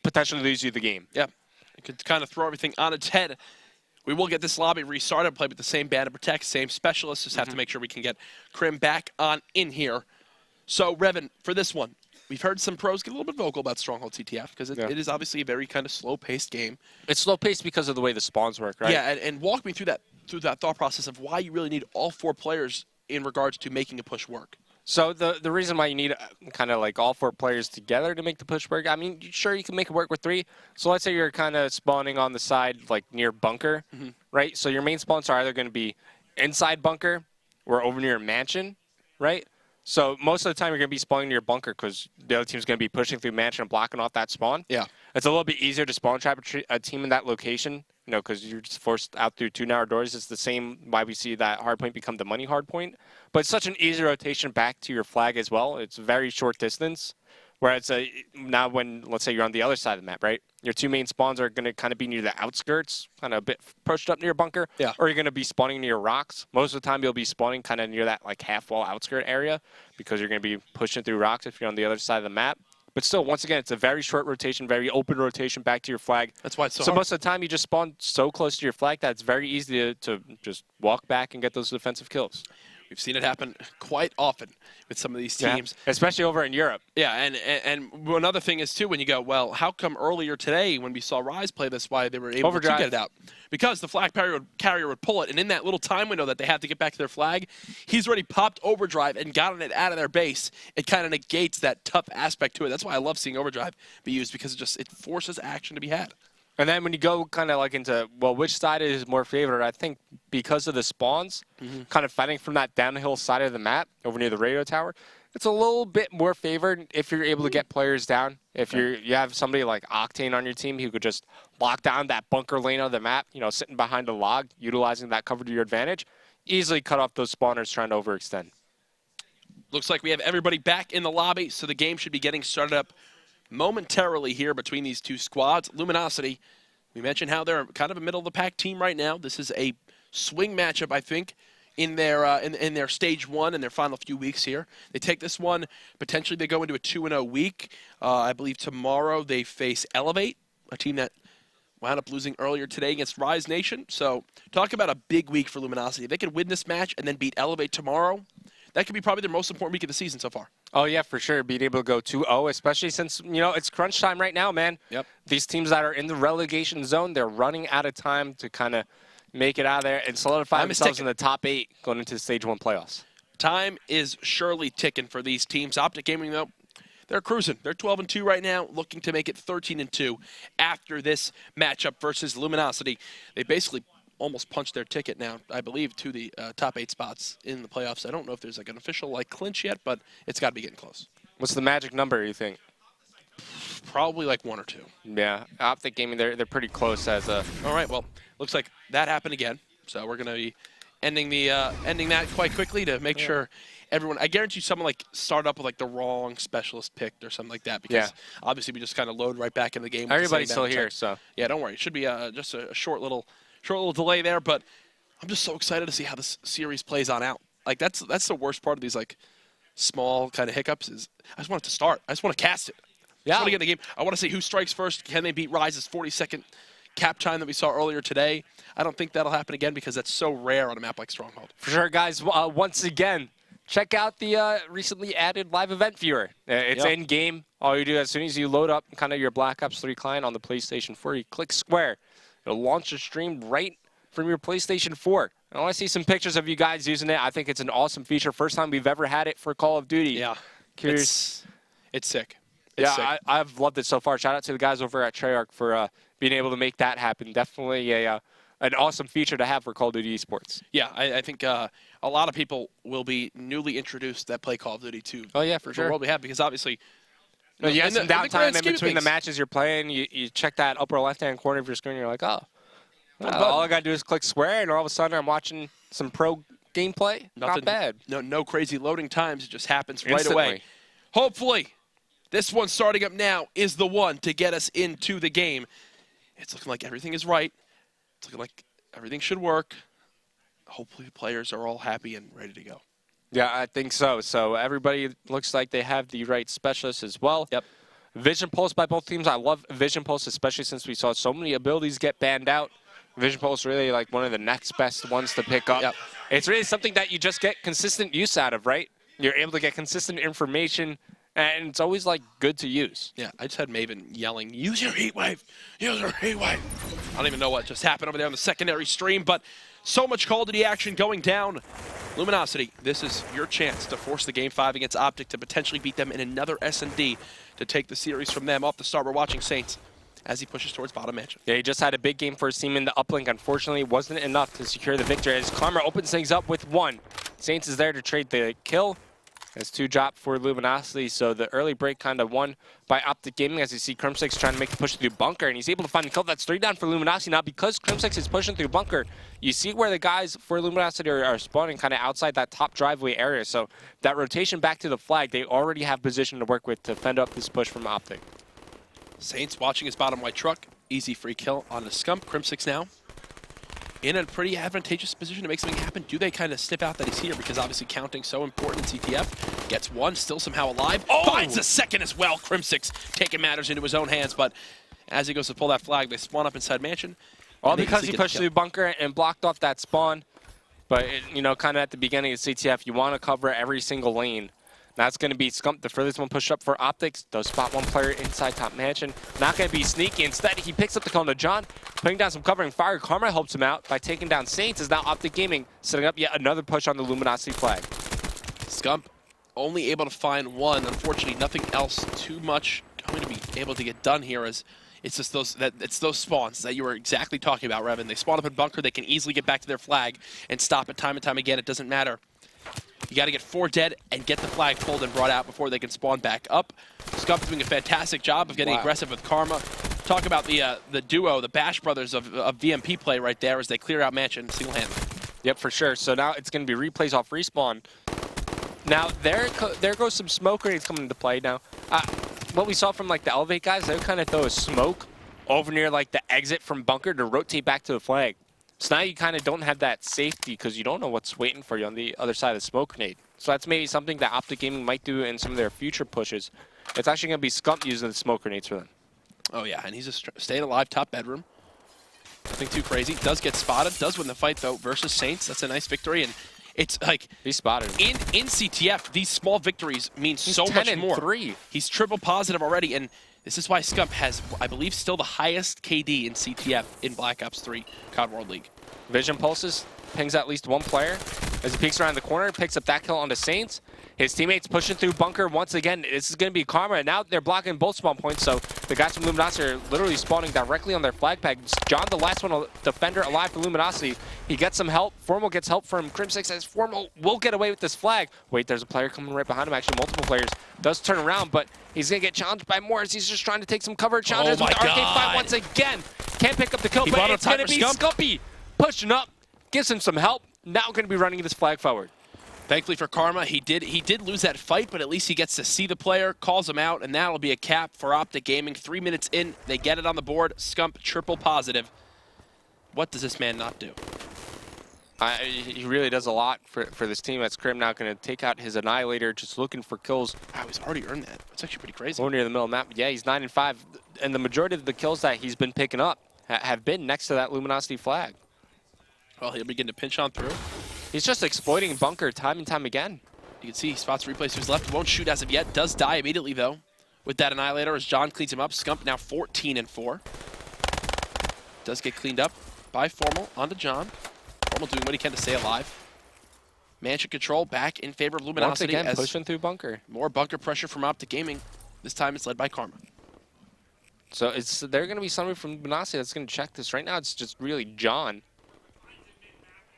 potentially lose you the game. Yep. It could kind of throw everything on its head. We will get this lobby restarted, play with the same band and protect, same specialists. Just have to make sure we can get Crim back on in here. So, Revin, for this one, we've heard some pros get a little bit vocal about Stronghold CTF because it is obviously a very kind of slow-paced game. It's slow-paced because of the way the spawns work, right? Yeah, and walk me through that thought process of why you really need all 4 players in regards to making a push work. So the reason why you need kind of like all 4 players together to make the push work, I mean, sure, you can make it work with 3. So let's say you're kind of spawning on the side, like near bunker, right? So your main spawns are either going to be inside bunker or over near mansion, right? So most of the time you're going to be spawning near bunker because the other team's going to be pushing through mansion and blocking off that spawn. Yeah. It's a little bit easier to spawn trap a team in that location, because you're just forced out through 2 narrow doors. It's the same why we see that hardpoint become the money hardpoint. But it's such an easy rotation back to your flag as well. It's a very short distance. Whereas now when, let's say you're on the other side of the map, right? Your 2 main spawns are going to kind of be near the outskirts, kind of a bit pushed up near bunker. Yeah. Or you're going to be spawning near rocks. Most of the time you'll be spawning kind of near that like half-wall outskirt area because you're going to be pushing through rocks if you're on the other side of the map. But still, once again, it's a very short rotation, very open rotation back to your flag. That's why it's so hard. hard. Most of the time, you just spawn so close to your flag that it's very easy to just walk back and get those defensive kills. We've seen it happen quite often with some of these teams. Yeah, especially over in Europe. Yeah, and another thing is, too, when you go, well, how come earlier today when we saw Rise play this, why they were able to get it out? Because the flag carrier would pull it, and in that little time window that they have to get back to their flag, he's already popped overdrive and gotten it out of their base. It kind of negates that tough aspect to it. That's why I love seeing overdrive be used, because it forces action to be had. And then when you go kind of like into, well, which side is more favored, I think because of the spawns, kind of fighting from that downhill side of the map over near the radio tower, it's a little bit more favored if you're able to get players down. If you have somebody like Octane on your team who could just lock down that bunker lane of the map, sitting behind a log, utilizing that cover to your advantage, easily cut off those spawners trying to overextend. Looks like we have everybody back in the lobby, so the game should be getting started up momentarily here between these two squads. Luminosity, we mentioned how they're kind of a middle-of-the-pack team right now. This is a swing matchup, I think, in their in their stage one and their final few weeks here. They take this one, potentially they go into a 2-0 week. I believe tomorrow they face Elevate, a team that wound up losing earlier today against Rise Nation. So talk about a big week for Luminosity. If they could win this match and then beat Elevate tomorrow, that could be probably their most important week of the season so far. Oh, yeah, for sure. Being able to go 2-0, especially since, it's crunch time right now, man. Yep. These teams that are in the relegation zone, they're running out of time to kind of make it out of there and solidify themselves in the top 8 going into the Stage 1 playoffs. Time is surely ticking for these teams. OpTic Gaming, though, they're cruising. They're 12-2 right now, looking to make it 13-2 after this matchup versus Luminosity. They basically almost punched their ticket now, I believe, to the top 8 spots in the playoffs. I don't know if there's like an official clinch yet, but it's got to be getting close. What's the magic number, you think? Probably like 1 or 2. Yeah, OpTic Gaming, they're pretty close as a... All right, well, looks like that happened again. So we're going to be ending that quite quickly to make sure everyone... I guarantee someone started up with the wrong specialist picked or something like that, because obviously we just kind of load right back in the game. Everybody's still here, so... Yeah, don't worry. It should be just a short little delay there, but I'm just so excited to see how this series plays on out. That's the worst part of these small kind of hiccups is I just want it to start. I just want to cast it. I just want to get in the game. I want to see who strikes first. Can they beat Rise's 40-second cap time that we saw earlier today? I don't think that'll happen again because that's so rare on a map like Stronghold. For sure, guys. Once again, check out the recently added live event viewer. It's in-game. All you do as soon as you load up kind of your Black Ops 3 client on the PlayStation 4, you click square. It'll launch a stream right from your PlayStation 4. I want to see some pictures of you guys using it. I think it's an awesome feature. First time we've ever had it for Call of Duty. Yeah. Curious. It's sick. I've loved it so far. Shout out to the guys over at Treyarch for being able to make that happen. Definitely an awesome feature to have for Call of Duty esports. Yeah, I think a lot of people will be newly introduced that play Call of Duty too. Oh, yeah, for sure. The world we have, because obviously... You have some downtime in between the matches you're playing. You check that upper left-hand corner of your screen, and you're like, all I got to do is click square, and all of a sudden I'm watching some pro gameplay. Not bad. No crazy loading times. It just happens right away. Hopefully, this one starting up now is the one to get us into the game. It's looking like everything is right. It's looking like everything should work. Hopefully the players are all happy and ready to go. Yeah, I think so. So everybody looks like they have the right specialists as well. Yep. Vision Pulse by both teams. I love Vision Pulse, especially since we saw so many abilities get banned out. Vision Pulse really one of the next best ones to pick up. Yep. It's really something that you just get consistent use out of, right? You're able to get consistent information, and it's always good to use. Yeah, I just had Maven yelling, use your heat wave, use your heat wave. I don't even know what just happened over there on the secondary stream, but so much Call of Duty action going down. Luminosity, this is your chance to force the Game 5 against OpTic to potentially beat them in another SND to take the series from them. Off the start, we're watching Saints as he pushes towards bottom mansion. Yeah, he just had a big game for his team in the Uplink. Unfortunately, wasn't enough to secure the victory as Karma opens things up with 1. Saints is there to trade the kill. It's 2 drop for Luminosity, so the early break kind of won by OpTic Gaming as you see Crimsix trying to make the push through bunker, and he's able to find the kill. That's 3 down for Luminosity. Now, because Crimsix is pushing through bunker, you see where the guys for Luminosity are spawning kind of outside that top driveway area. So that rotation back to the flag, they already have position to work with to fend up this push from OpTic. Saints watching his bottom white truck. Easy free kill on the Scump. Crimsix now in a pretty advantageous position to make something happen. Do they kind of sniff out that he's here? Because obviously counting so important in CTF. Gets 1, still somehow alive. Finds a second as well. Crimsix taking matters into his own hands, but as he goes to pull that flag, they spawn up inside mansion. All because he pushed through bunker and blocked off that spawn. But, you know, kind of at the beginning of CTF, you want to cover every single lane. That's going to be Scump, the furthest one pushed up for OpTic. Does spot one player inside top mansion. Not going to be sneaky. Instead, he picks up the kill to John, putting down some covering fire. Karma helps him out by taking down Saints. Is now OpTic Gaming setting up yet another push on the Luminosity flag. Scump only able to find one. Unfortunately, nothing else too much going to be able to get done here, as it's just those spawns that you were exactly talking about, Revan. They spawn up in bunker. They can easily get back to their flag and stop it time and time again. It doesn't matter. You got to get 4 dead and get the flag pulled and brought out before they can spawn back up. Scump doing a fantastic job of getting aggressive with Karma. Talk about the duo, the Bash brothers of VMP play right there as they clear out mansion single-handedly. Yep, for sure. So now it's going to be replays off respawn. Now there goes some smoke grenades coming into play. Now, what we saw from like the Elevate guys, they would kind of throw a smoke over near like the exit from bunker to rotate back to the flag. So now you kind of don't have that safety because you don't know what's waiting for you on the other side of the smoke grenade. So that's maybe something that OpTic Gaming might do in some of their future pushes. It's actually going to be Scump using the smoke grenades for them. Oh yeah, and he's just staying alive, top bedroom. Nothing too crazy. Does get spotted. Does win the fight though versus Saints. That's a nice victory, and it's like he spotted him. In CTF, these small victories mean so much more. 10-3. He's triple positive already, and this is why Scump has, I believe, still the highest KD in CTF in Black Ops 3 COD World League. Vision pulses, pings at least one player. As he peeks around the corner, picks up that kill onto Saints. His teammates pushing through bunker once again. This is going to be Karma, and now they're blocking both spawn points, so the guys from Luminosity are literally spawning directly on their flag peg. John, the last one, defender alive for Luminosity. He gets some help. Formal gets help from Crim6, says Formal will get away with this flag. Wait, there's a player coming right behind him, actually multiple players. Does turn around, but he's going to get challenged by Morris. He's just trying to take some cover. Challenges with the Arcade 5 once again. Can't pick up the kill, but it's going to be Scumpy pushing up. Gives him some help. Now going to be running this flag forward. Thankfully for Karma, he did lose that fight, but at least he gets to see the player, calls him out, and that'll be a cap for OpTic Gaming. 3 minutes in, they get it on the board. Scump triple positive. What does this man not do? He really does a lot for this team. That's Crim now going to take out his Annihilator, just looking for kills. Wow, he's already earned that. That's actually pretty crazy. Over near the middle of the map. Yeah, he's 9-5, and the majority of the kills that he's been picking up have been next to that Luminosity flag. Well, he'll begin to pinch on through. He's just exploiting bunker time and time again. You can see he spots replays to his left. Won't shoot as of yet. Does die immediately, though, with that Annihilator as John cleans him up. Scump now 14-4. Does get cleaned up by Formal onto John. Formal doing what he can to stay alive. Mansion control back in favor of Luminosity. Once again, pushing through bunker. More bunker pressure from OpTic Gaming. This time it's led by Karma. So they're going to be somebody from Luminosity that's going to check this. Right now it's just really John.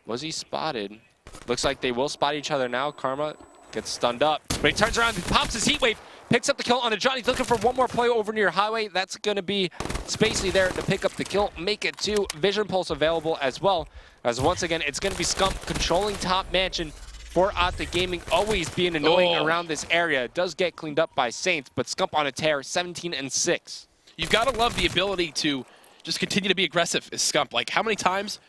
Was he spotted? Looks like they will spot each other now. Karma gets stunned up. But he turns around, he pops his heat wave, picks up the kill onto John. He's looking for one more play over near Highway. That's going to be Spacey there to pick up the kill, make it 2. Vision Pulse available as well. As once again, it's going to be Scump controlling top mansion for OpTic Gaming, always being annoying around this area. It does get cleaned up by Saints, but Scump on a tear, 17-6. You've got to love the ability to just continue to be aggressive as Scump. Like, how many times,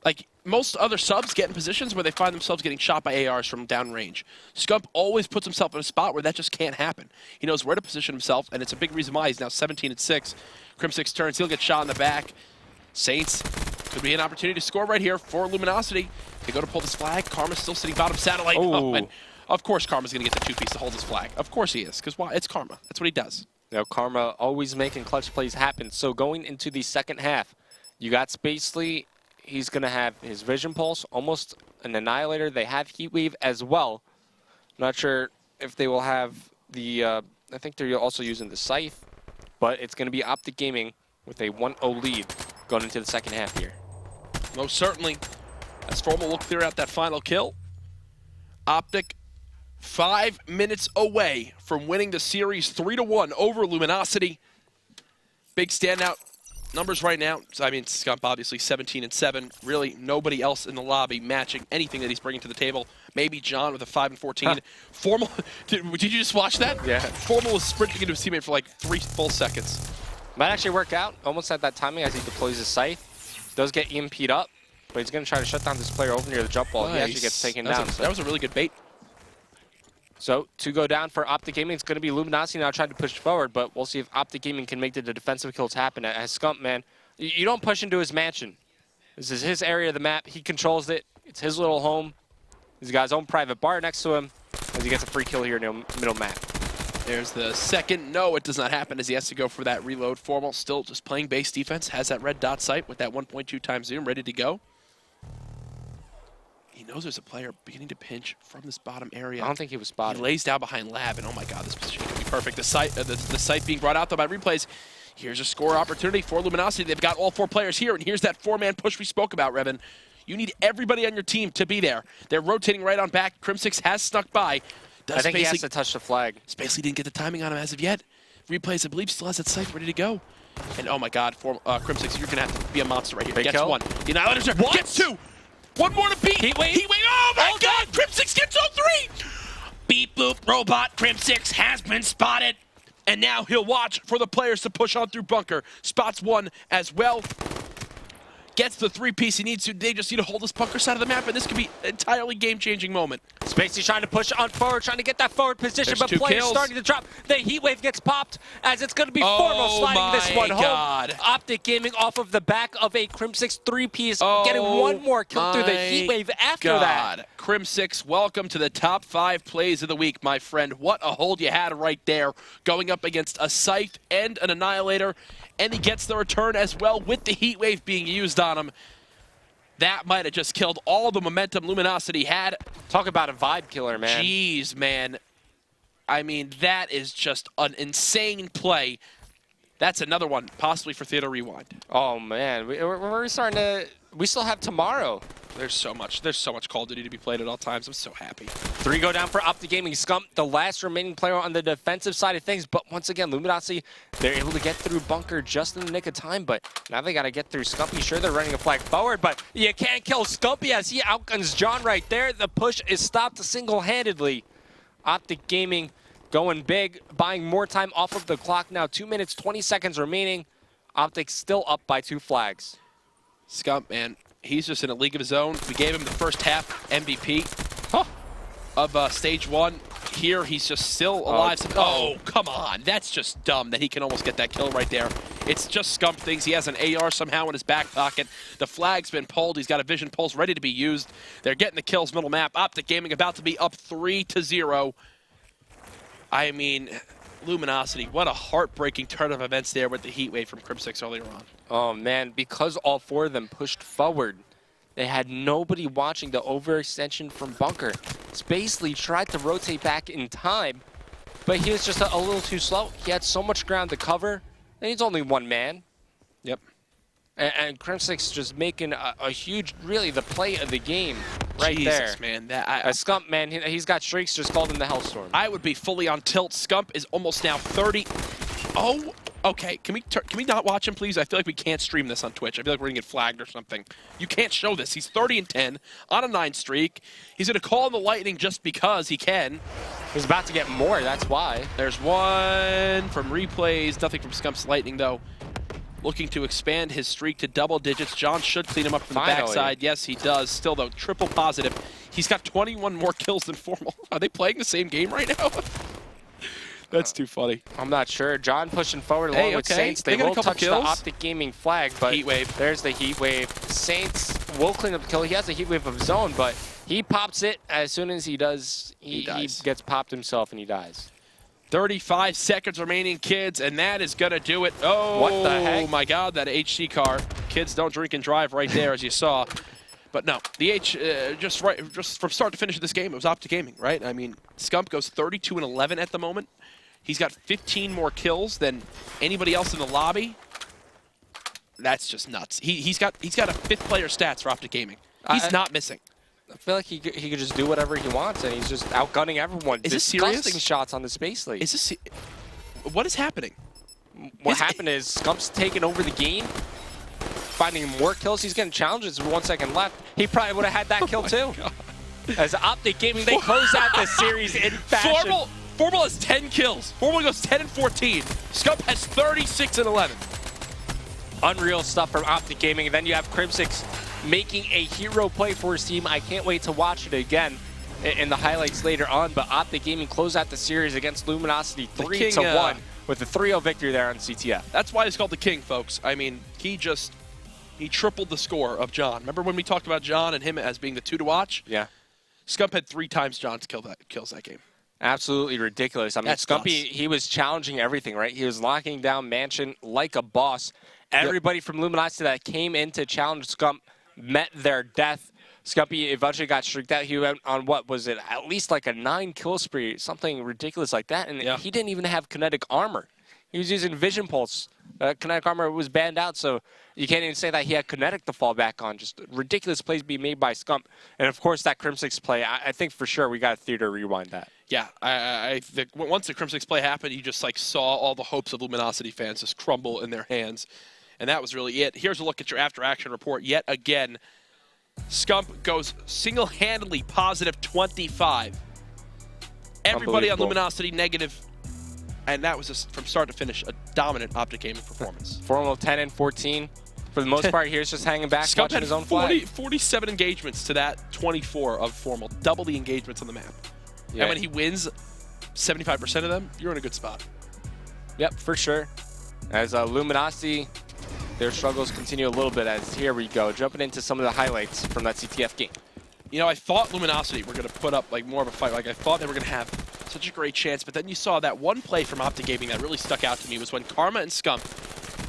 like, most other subs get in positions where they find themselves getting shot by ARs from downrange. Scump always puts himself in a spot where that just can't happen. He knows where to position himself, and it's a big reason why he's now 17-6. Crim6 turns, he'll get shot in the back. Saints could be an opportunity to score right here for Luminosity. They go to pull this flag. Karma's still sitting bottom satellite. Oh, and of course Karma's going to get the 2-piece to hold his flag. Of course he is, because why? It's Karma. That's what he does. You know, Karma always making clutch plays happen. So going into the second half, you got Spacely. He's going to have his Vision Pulse, almost an Annihilator. They have Heat Wave as well. Not sure if they will have the, I think they're also using the Scythe, but it's going to be OpTic Gaming with a 1-0 lead going into the second half here. Most certainly, as Formal will clear out that final kill. OpTic 5 minutes away from winning the series 3-1 over Luminosity. Big standout numbers right now. I mean, Scump obviously 17-7. Really, nobody else in the lobby matching anything that he's bringing to the table. Maybe John with a 5-14. Formal, did you just watch that? Yeah. Formal was sprinting into his teammate for like 3 full seconds. Might actually work out. Almost at that timing as he deploys his Scythe. Does get EMP'd up, but he's going to try to shut down this player over near the jump wall. Nice. He actually gets taken down. That was a really good bait. So, to go down for OpTic Gaming, it's going to be Luminosity now trying to push forward, but we'll see if OpTic Gaming can make the defensive kills happen. As Scump, man, you don't push into his mansion. This is his area of the map. He controls it. It's his little home. He's got his own private bar next to him as he gets a free kill here in the middle map. There's the second. No, it does not happen as he has to go for that reload. Formal still just playing base defense. Has that red dot sight with that 1.2 times zoom ready to go. He knows there's a player beginning to pinch from this bottom area. I don't think he was spotted. He lays down behind Lab, and oh my god, this position could be perfect. The sight being brought out, though, by replays. Here's a score opportunity for Luminosity. They've got all 4 players here, and here's that 4-man push we spoke about, Revan. You need everybody on your team to be there. They're rotating right on back. Crim6 has snuck by. I think he has to touch the flag. Spacely didn't get the timing on him as of yet. Replays, I believe, still has that sight ready to go. And oh my god, Crim6, you're going to have to be a monster right here. Big Gets kill. 1. The Annihilator's there. What? Gets 2. 1 more to beat. Heatwave. Oh my god, Crim6 gets all 3. Beep boop, robot. Crim6 has been spotted. And now he'll watch for the players to push on through bunker. Spots 1 as well. Gets the 3-piece he needs to. They just need to hold this bunker side of the map, and this could be an entirely game-changing moment. Spacey trying to push on forward, trying to get that forward position, There's but 2 players kills. starting to drop. The Heatwave gets popped as it's going to be Formal sliding this one God. home. OpTic Gaming off of the back of a Crim6 3-piece, getting 1 more kill through the Heatwave after that. Crim6, welcome to the top 5 plays of the week, my friend. What a hold you had right there, going up against a Scythe and an Annihilator, and he gets the return as well with the Heatwave being used on him. That might have just killed all the momentum Luminosity had. Talk about a vibe killer, man. Jeez, man. I mean, that is just an insane play. That's another one, possibly for Theater Rewind. Oh, man. We're starting to... We still have tomorrow. There's so much Call of Duty to be played at all times. I'm so happy. 3 go down for OpTic Gaming. Scump, the last remaining player on the defensive side of things. But once again, Luminosity, they're able to get through bunker just in the nick of time. But now they got to get through Scumpy. Sure, they're running a flag forward, but you can't kill Scumpy as he outguns John right there. The push is stopped single-handedly. OpTic Gaming going big, buying more time off of the clock now. 2 minutes, 20 seconds remaining. OpTic still up by 2 flags. Scump, man, he's just in a league of his own. We gave him the first half MVP of Stage 1. Here, he's just still alive. Oh, come on. That's just dumb that he can almost get that kill right there. It's just Scump things. He has an AR somehow in his back pocket. The flag's been pulled. He's got a vision pulse ready to be used. They're getting the kills middle map. OpTic Gaming about to be up 3-0. I mean, Luminosity, what a heartbreaking turn of events there with the Heatwave from Crim6 earlier on. Oh, man, because all 4 of them pushed forward, they had nobody watching the overextension from bunker. Spacely tried to rotate back in time, but he was just a little too slow. He had so much ground to cover, and he's only 1 man. Yep. And Crim6 just making a huge, really, the play of the game right Jesus, there. Man. Scump, man, he's got streaks, just called him the Hellstorm. I would be fully on tilt. Scump is almost now 30. Oh, okay. Can we not watch him, please? I feel like we can't stream this on Twitch. I feel like we're going to get flagged or something. You can't show this. He's 30-10 on a 9 streak. He's going to call in the Lightning just because he can. He's about to get more, that's why. There's 1 from replays. Nothing from Scump's Lightning, though. Looking to expand his streak to double digits. John should clean him up from the backside. Yes, he does. Still, though, triple positive. He's got 21 more kills than Formal. Are they playing the same game right now? That's too funny. I'm not sure. John pushing forward along with Saints. They will touch the OpTic Gaming flag, but Heatwave. There's the Heatwave. Saints will clean up the kill. He has a Heatwave of his own, but he pops it as soon as he does. He gets popped himself and he dies. 35 seconds remaining, kids, and that is going to do it. Oh, what the heck? My God, that HC car. Kids don't drink and drive right there, as you saw. But no, the just from start to finish of this game, it was OpTic Gaming, right? I mean, Scump goes 32-11 at the moment. He's got 15 more kills than anybody else in the lobby. That's just nuts. He's got a 5th player stats for OpTic Gaming. He's not missing. I feel like he could just do whatever he wants, and he's just outgunning everyone. Is this serious? Disgusting shots on the Space League. Is this? What is happening? What happened is Scump's taking over the game, finding more kills. He's getting challenges with 1 second left. He probably would have had that kill too. As OpTic Gaming, they close out the series in fashion. Formal has 10 kills. Formal goes 10-14. Scump has 36-11. Unreal stuff from OpTic Gaming. And then you have Crim6 making a hero play for his team. I can't wait to watch it again in the highlights later on. But OpTic Gaming closed out the series against Luminosity 3-1 with a 3-0 victory there on CTF. That's why he's called the King, folks. I mean, he just He tripled the score of John. Remember when we talked about John and him as being the 2 to watch? Yeah. Scump had 3 times John's kills that game. Absolutely ridiculous. I mean, That's Scumpy, nuts. he was challenging everything, right? He was locking down Mansion like a boss. Everybody from Luminosity that came in to challenge Scump met their death. Scumpy eventually got streaked out. He went on, what was it, at least like a 9-kill spree, something ridiculous like that. And he didn't even have kinetic armor. He was using Vision Pulse. Kinetic armor was banned out, so you can't even say that he had kinetic to fall back on. Just ridiculous plays being made by Scump. And, of course, that Crimsix play, I think for sure we got a theater rewind that. Yeah, I think once the Crimsix play happened, you just like saw all the hopes of Luminosity fans just crumble in their hands. And that was really it. Here's a look at your after-action report. Yet again, Scump goes single-handedly positive 25. Everybody on Luminosity negative. And that was just from start to finish a dominant OpTic gaming performance. Formal 10 and 14. For the most part, here's just hanging back, Scump watching had his own flag. 47 engagements to that 24 of Formal. Double the engagements on the map. Yeah. And when he wins 75% of them, you're in a good spot. Yep, for sure. As Luminosity, their struggles continue a little bit as here we go, jumping into some of the highlights from that CTF game. You know, I thought Luminosity were going to put up like more of a fight. Like I thought they were going to have such a great chance, but then you saw that one play from OpTic Gaming that really stuck out to me was when Karma and Scump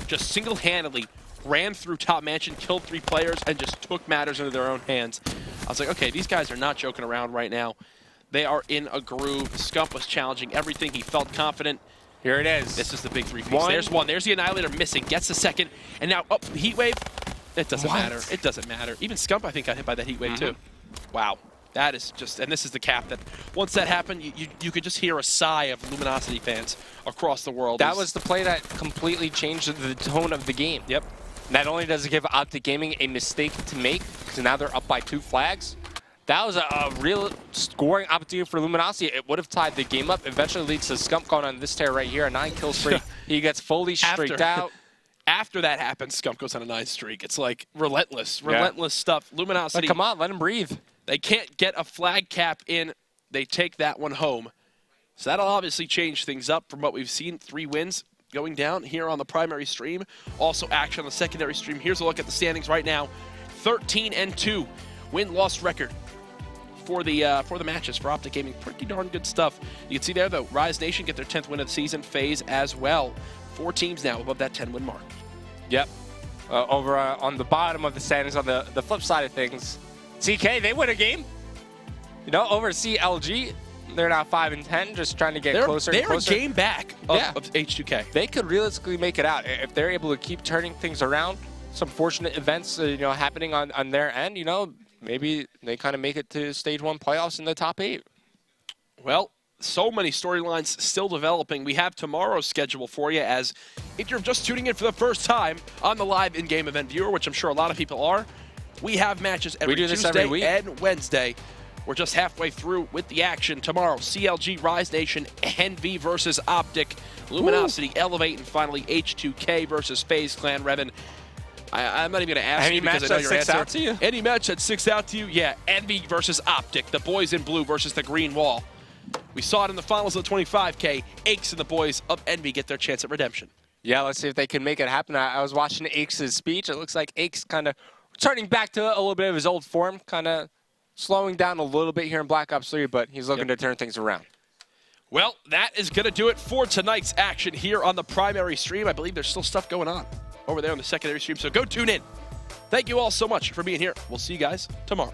just single-handedly ran through Top Mansion, killed 3 players, and just took matters into their own hands. I was like, okay, these guys are not joking around right now. They are in a groove. Scump was challenging everything. He felt confident. Here it is. This is the big 3-piece. There's one. There's the Annihilator missing. Gets the second. And now, oh, Heat Wave. It doesn't matter. It doesn't matter. Even Scump, I think, got hit by that Heat Wave, too. Wow. That is just, and this is the cap that once that happened, you could just hear a sigh of Luminosity fans across the world. That was the play that completely changed the tone of the game. Yep. Not only does it give OpTic Gaming a mistake to make, because now they're up by 2 flags, that was a real scoring opportunity for Luminosity. It would have tied the game up. Eventually leads to Scump going on this tear right here, a 9-kill spree. He gets fully streaked out. After that happens, Scump goes on a 9 streak. It's like relentless stuff. Luminosity. But come on, let him breathe. They can't get a flag cap in. They take that one home. So that'll obviously change things up from what we've seen. 3 wins going down here on the primary stream. Also action on the secondary stream. Here's a look at the standings right now. 13-2 win-loss record for the matches for OpTic Gaming. Pretty darn good stuff. You can see there, though, Rise Nation get their 10th win of the season. FaZe as well. 4 teams now above that 10-win mark. Yep. Over on the bottom of the standings, on the flip side of things, CK, they win a game. You know, over CLG, they're now 5-10, just trying to get closer and closer. They're a game back of H2K. They could realistically make it out if they're able to keep turning things around. Some fortunate events, happening on their end. Maybe they kind of make it to Stage 1 playoffs in the top 8. Well, so many storylines still developing. We have tomorrow's schedule for you, as if you're just tuning in for the first time on the live in-game event viewer, which I'm sure a lot of people are, we have matches every Tuesday and Wednesday. We're just halfway through with the action. Tomorrow, CLG, Rise Nation, NV versus OpTic, Luminosity, Elevate, and finally H2K versus FaZe Clan. Revan, I'm not even going to ask you because I know your answer. Out to you? Any match that sticks out to you? Yeah, NV versus OpTic, the boys in blue versus the green wall. We saw it in the finals of the 25K. Aches and the boys of NV get their chance at redemption. Yeah, let's see if they can make it happen. I was watching Aches' speech. It looks like Aches kind of turning back to a little bit of his old form, kind of slowing down a little bit here in Black Ops 3, but he's looking to turn things around. Well, that is going to do it for tonight's action here on the primary stream. I believe there's still stuff going on over there on the secondary stream, so go tune in. Thank you all so much for being here. We'll see you guys tomorrow.